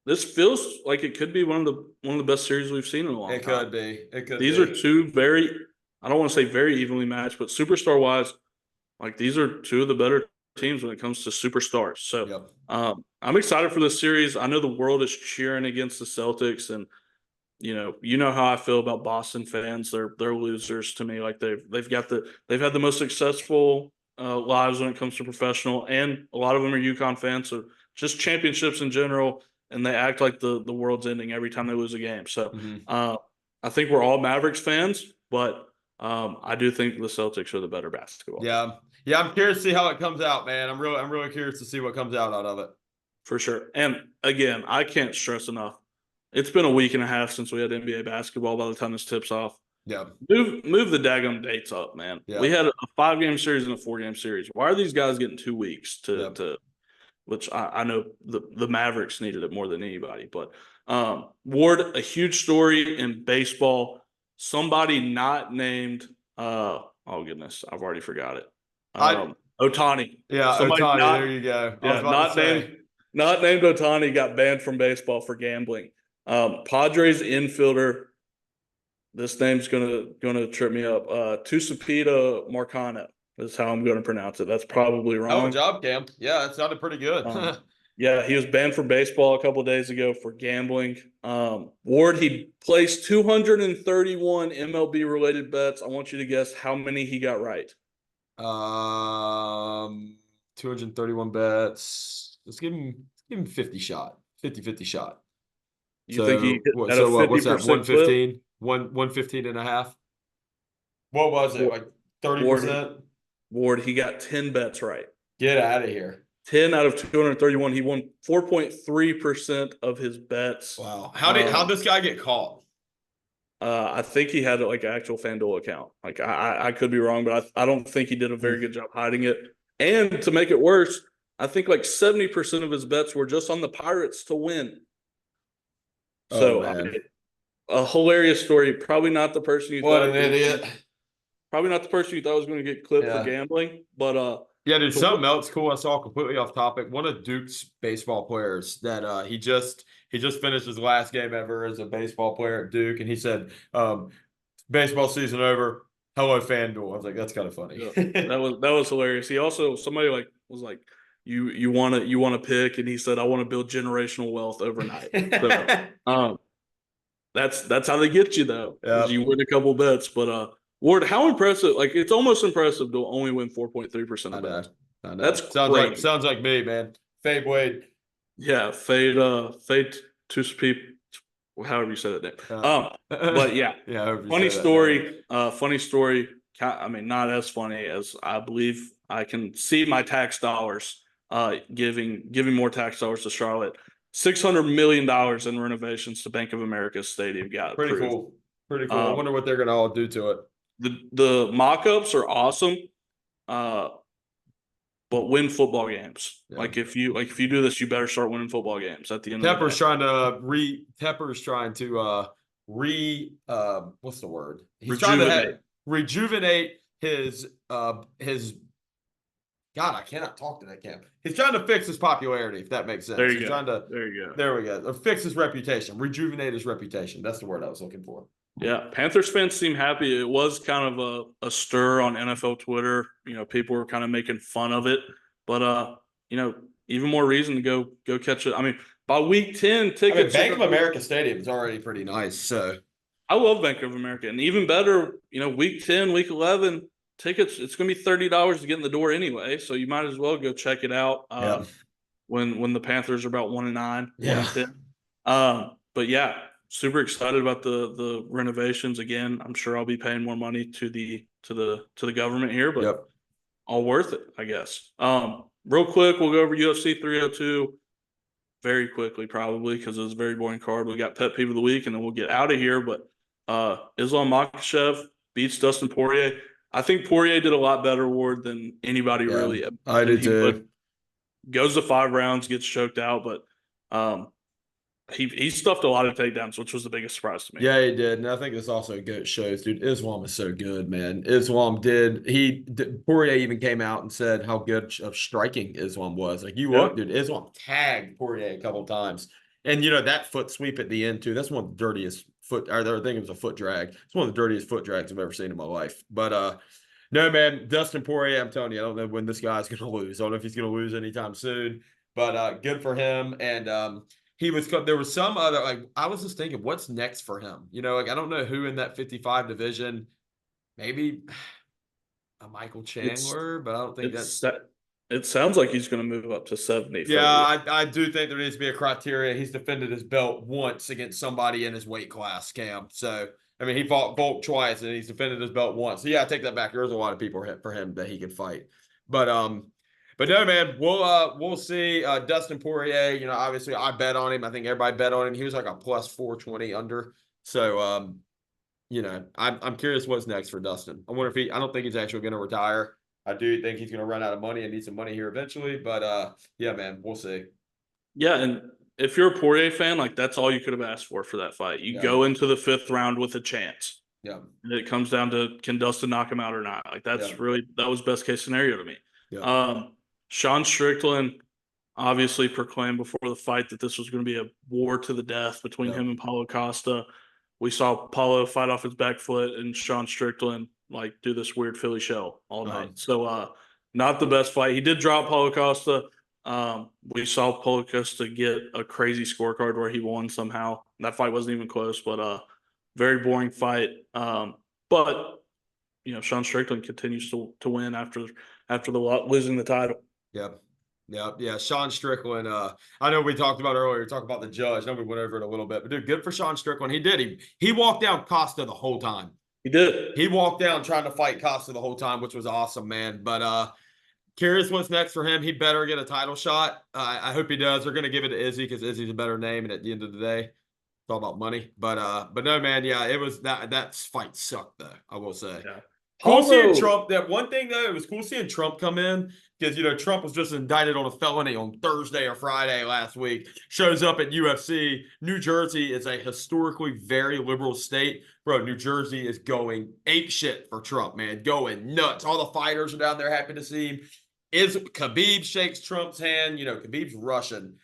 This feels like it could be one of the best series we've seen in a long time. It could be. These are 2 very, I don't want to say very evenly matched, but superstar wise, like these are 2 of the better teams when it comes to superstars. So Yep. I'm excited for this series. I know the world is cheering against the Celtics, and you know how I feel about Boston fans. They're losers to me. Like they've had the most successful lives when it comes to professional, and a lot of them are UConn fans. So just championships in general, and they act like the world's ending every time they lose a game. So I think we're all Mavericks fans, but I do think the Celtics are the better basketball team. Yeah. I'm curious to see how it comes out, man. I'm really curious to see what comes out of it. For sure. And again, I can't stress enough. It's been a week and a half since we had NBA basketball by the time this tips off. Yeah. Move the daggum dates up, man. Yeah. We had a 5-game series and a 4-game series. Why are these guys getting 2 weeks to which I know the Mavericks needed it more than anybody. But Ward, a huge story in baseball. Somebody not named oh goodness, I've already forgot it. Otani. Yeah, Somebody Otani, there you go. Not named Otani got banned from baseball for gambling. Padres infielder, this name's gonna trip me up. Tucupita Marcano is how I'm gonna pronounce it. That's probably wrong. Oh, good job, Cam. Yeah, it sounded pretty good. Yeah, he was banned from baseball a couple of days ago for gambling. Ward, he placed 231 MLB related bets. I want you to guess how many he got right. 231 bets. Let's give him 50 shot. 50-50 shot. You think he what's that? 115? 115 and a half? What was it? Like 30%? Ward, he got 10 bets right. Get out of here. 10 out of 231. He won 4.3% of his bets. Wow. How'd this guy get caught? I think he had like an actual FanDuel account. Like I could be wrong, but I don't think he did a very good job hiding it. And to make it worse, I think like 70% of his bets were just on the Pirates to win. So a hilarious story. Probably not the person you thought. What an idiot. Probably not the person you thought was going to get clipped for gambling, but yeah, dude. Something else cool I saw completely off topic. One of Duke's baseball players that he just finished his last game ever as a baseball player at Duke, and he said, "Baseball season over. Hello, FanDuel." I was like, "That's kind of funny." Yeah, that was hilarious. He also somebody was like, "You want to pick," and he said, "I want to build generational wealth overnight." So, that's how they get you though. Yep. You win a couple bets, but Ward, how impressive! Like it's almost impressive to only win 4.3% of bets. I know. That's sounds like me, man. Fade Wade. Yeah, fade Tucupita, however you say that name. But yeah, funny story. Funny story. I mean, not as funny as I believe I can see my tax dollars giving more tax dollars to Charlotte. $600 million in renovations to Bank of America's stadium. Got pretty approved. Pretty cool. I wonder what they're going to all do to it. The mock-ups are awesome, but win football games. Yeah. Like if you do this, you better start winning football games at the end. Tepper's trying to what's the word? He's trying to rejuvenate his God, I cannot talk to that camp. He's trying to fix his popularity, if that makes sense. There you go. There we go. Fix his reputation. Rejuvenate his reputation. That's the word I was looking for. Yeah, Panthers fans seem happy. It was kind of a stir on NFL Twitter. People were kind of making fun of it. But even more reason to go catch it. I mean, by week 10, tickets. Bank of America Stadium is already pretty nice. So I love Bank of America. And even better, week 10, week 11, tickets, it's going to be $30 to get in the door anyway. So you might as well go check it out when the Panthers are about 1-9. Yeah. But yeah. Super excited about the renovations. Again, I'm sure I'll be paying more money to the government here, but all worth it, I guess. Real quick, we'll go over UFC 302 very quickly, probably because it was a very boring card. We got pet peeve of the week, and then we'll get out of here. But Islam Makhachev beats Dustin Poirier. I think Poirier did a lot better, Ward, than anybody really. I did too. Goes to 5 rounds, gets choked out, but he stuffed a lot of takedowns, which was the biggest surprise to me. Yeah, he did. And I think this also good shows, dude. Islam is so good, man. Poirier even came out and said how good of striking Islam was. Like, dude, Islam tagged Poirier a couple of times. And, that foot sweep at the end, too, that's one of the dirtiest I think it was a foot drag. It's one of the dirtiest foot drags I've ever seen in my life. But, No, man, Dustin Poirier, I'm telling you, I don't know when this guy's going to lose. I don't know if he's going to lose anytime soon, but good for him. And there was some other, like, I was just thinking, what's next for him? Like, I don't know who in that 55 division, maybe a Michael It's Chandler, but I don't think that's. it sounds like he's going to move up to 70. Yeah, I do think there needs to be a criteria. He's defended his belt once against somebody in his weight class, Cam. So, I mean, he fought Volk twice and he's defended his belt once. So, yeah, I take that back. There's a lot of people for him that he can fight. But no, man, we'll see. Dustin Poirier, obviously I bet on him. I think everybody bet on him. He was like a plus 420 under. So, I'm curious what's next for Dustin. I don't think he's actually going to retire. I do think he's going to run out of money and need some money here eventually. But, yeah, man, we'll see. Yeah, and if you're a Poirier fan, like that's all you could have asked for that fight. You go into the 5th round with a chance. Yeah. And it comes down to can Dustin knock him out or not. Like that was best case scenario to me. Yeah. Sean Strickland obviously proclaimed before the fight that this was going to be a war to the death between him and Paulo Costa. We saw Paulo fight off his back foot and Sean Strickland like do this weird Philly shell all night. So not the best fight. He did drop Paulo Costa. We saw Paulo Costa get a crazy scorecard where he won somehow. That fight wasn't even close, but very boring fight. But Sean Strickland continues to win after losing the title. Yep. Yeah. Sean Strickland. I know we talked about earlier. Talk about the judge. I know we went over it a little bit, but dude, good for Sean Strickland. He did. He walked down Costa the whole time. He did. He walked down trying to fight Costa the whole time, which was awesome, man. But curious what's next for him. He better get a title shot. I hope he does. They're going to give it to Izzy because Izzy's a better name, and at the end of the day, it's all about money. But no, man. Yeah, it was that fight sucked though. I will say. Yeah. Cool seeing Trump. That one thing though, it was cool seeing Trump come in because Trump was just indicted on a felony on Thursday or Friday last week. Shows up at UFC. New Jersey is a historically very liberal state, bro. New Jersey is going ape shit for Trump, man, going nuts. All the fighters are down there happy to see him. Khabib shakes Trump's hand. Khabib's Russian.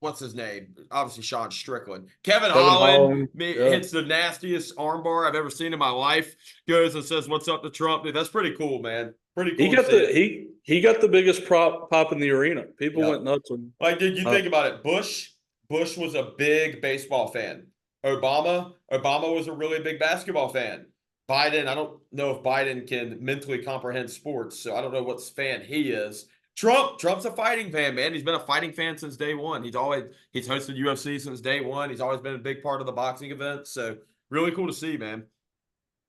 What's his name? Obviously, Sean Strickland. Kevin Holland hits the nastiest armbar I've ever seen in my life. Goes and says, "What's up to Trump?" Dude, that's pretty cool, man. Pretty cool. He got the biggest pop in the arena. People went nuts. Like, dude, you think about it. Bush was a big baseball fan. Obama was a really big basketball fan. Biden, I don't know if Biden can mentally comprehend sports, so I don't know what fan he is. Trump's a fighting fan, man. He's been a fighting fan since day one. He's hosted UFC since day one. He's always been a big part of the boxing events. So really cool to see, man.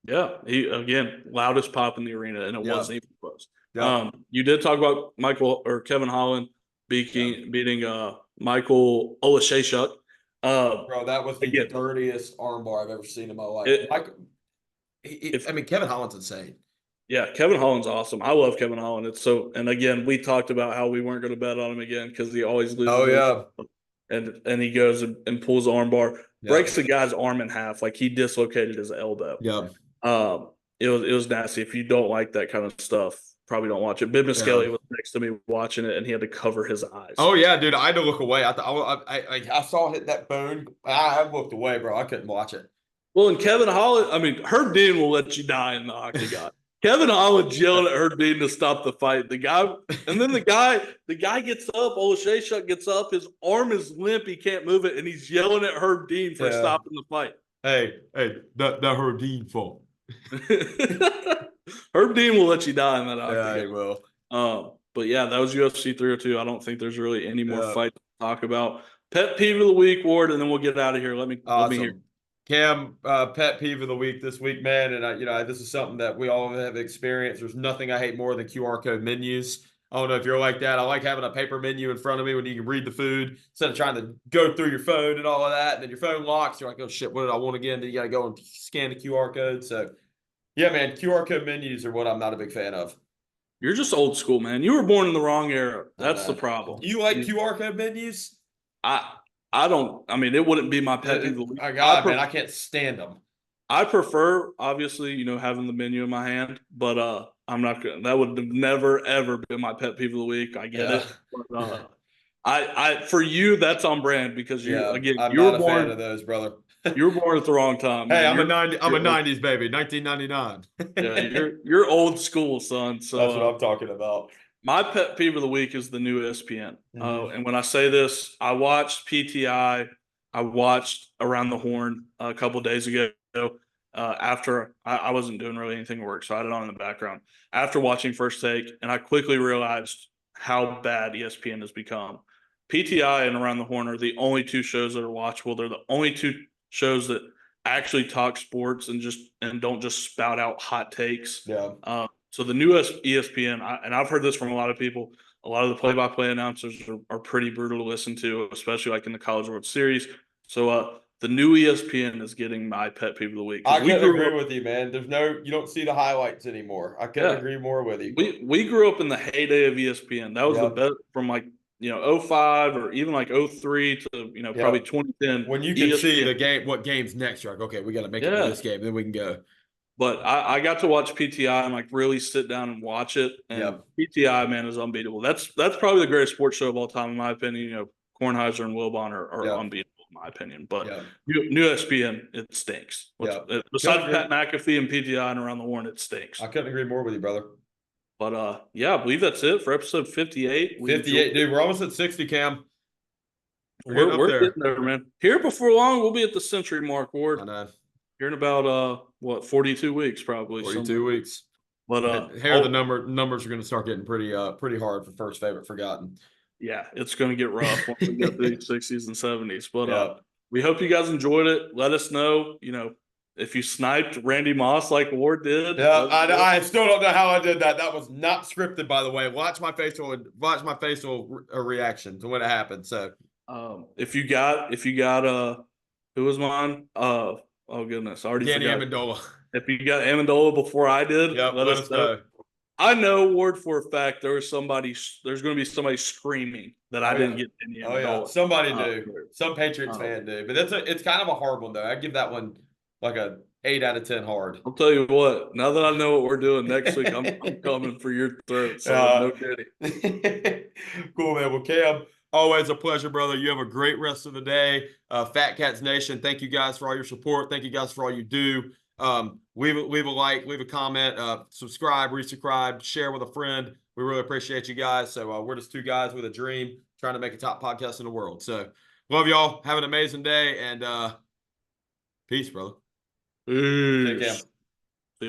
Yeah, he again loudest pop in the arena, and it wasn't even close. Yeah. You did talk about Kevin Holland beating Michael Olashaychuk. Bro, that was the dirtiest armbar I've ever seen in my life. Kevin Holland's insane. Yeah, Kevin Holland's awesome. I love Kevin Holland. And again, we talked about how we weren't going to bet on him again because he always loses. Oh yeah, and he goes and pulls the armbar, breaks the guy's arm in half, like he dislocated his elbow. Yeah. It was nasty. If you don't like that kind of stuff, probably don't watch it. Bib Miskelly was next to me watching it, and he had to cover his eyes. Oh yeah, dude, I had to look away. I saw hit that bone. I looked away, bro. I couldn't watch it. Well, and Kevin Holland, Herb Dean will let you die in the octagon. Kevin Holland yelled at Herb Dean to stop the fight. The guy gets up. Olashaychuk gets up. His arm is limp. He can't move it, and he's yelling at Herb Dean for stopping the fight. Hey, that Herb Dean fault. Herb Dean will let you die in that octagon. Yeah, he will. But yeah, that was UFC 302. I don't think there's really any more fight to talk about. Pet peeve of the week, Ward, and then we'll get out of here. Let me hear. Cam, pet peeve of the week this week, man, and this is something that we all have experienced. There's nothing I hate more than QR code menus. I don't know if you're like that. I like having a paper menu in front of me when you can read the food instead of trying to go through your phone and all of that. And then your phone locks. You're like, oh shit, what did I want again? Then you got to go and scan the QR code. So, yeah, man, QR code menus are what I'm not a big fan of. You're just old school, man. You were born in the wrong era. That's the problem. You like QR code menus? I don't. It wouldn't be my pet peeve. Man, I can't stand them. I prefer, obviously, having the menu in my hand, but I'm not gonna. That would have never ever been my pet peeve of the week. I get it. But, for you, that's on brand because you I'm you were not a born fan of those, brother. You were born at the wrong time. Hey, Man. I'm a 90s baby, 1999. Yeah, you're old school, son. So That's what I'm talking about. my pet peeve of the week is the new ESPN. Mhm. And when I say this, I watched PTI. I watched Around the Horn a couple days ago. After I wasn't doing really anything work, so I had it on in the background. After watching First Take, and I quickly realized how bad ESPN has become. PTI and Around the Horn are the only two shows that are watchable. They're the only two shows that actually talk sports and don't just spout out hot takes. Yeah. So the new ESPN, and I've heard this from a lot of people. A lot of the play-by-play announcers are pretty brutal to listen to, especially like in the College World Series. So the new ESPN is getting my pet peeve of the week. I couldn't agree with you, man. You don't see the highlights anymore. I couldn't agree more with you. We grew up in the heyday of ESPN. That was the best from like 05 or even like 03 to probably 2010. When you can see the game, what game's next, you're like, okay, we got to make it to this game, then we can go. But I got to watch PTI and like really sit down and watch it. And PTI, man, is unbeatable. That's probably the greatest sports show of all time, in my opinion. Kornheiser and Wilbon are unbeatable, in my opinion. But new ESPN, it stinks. Besides Pat McAfee and PTI and Around the Horn, it stinks. I couldn't agree more with you, brother. But I believe that's it for episode 58. 58, dude. We're almost at 60, Cam. We're getting there, man. Here before long, we'll be at the century mark, Ward. I know. Here in about 42 weeks, probably. 42 weeks. But here the numbers are going to start getting pretty hard for first favorite forgotten. Yeah, it's going to get rough once we get through the 60s and 70s. But we hope you guys enjoyed it. Let us know, if you sniped Randy Moss like Ward did. Yeah, I still don't know how I did that. That was not scripted, by the way. Watch my facial reaction to when it happened. So, if you got who was mine? Oh goodness, I already Danny forgot. Amendola. If you got Amendola before I did, let us know. I know, Ward, for a fact there's going to be somebody screaming that I didn't get any Amendola. Oh yeah, somebody do. Some Patriots fan do, but it's kind of a hard one though. I give that one like a 8 out of 10 hard. I'll tell you what. Now that I know what we're doing next week, I'm coming for your throat. So no kidding. Cool, man. Well, Cam, always a pleasure, brother. You have a great rest of the day. Fat Katz Nation, thank you guys for all your support. Thank you guys for all you do. Leave a like, leave a comment, subscribe, resubscribe, share with a friend. We really appreciate you guys. So we're just two guys with a dream trying to make a top podcast in the world. So love y'all. Have an amazing day and peace, brother. Peace. Take care.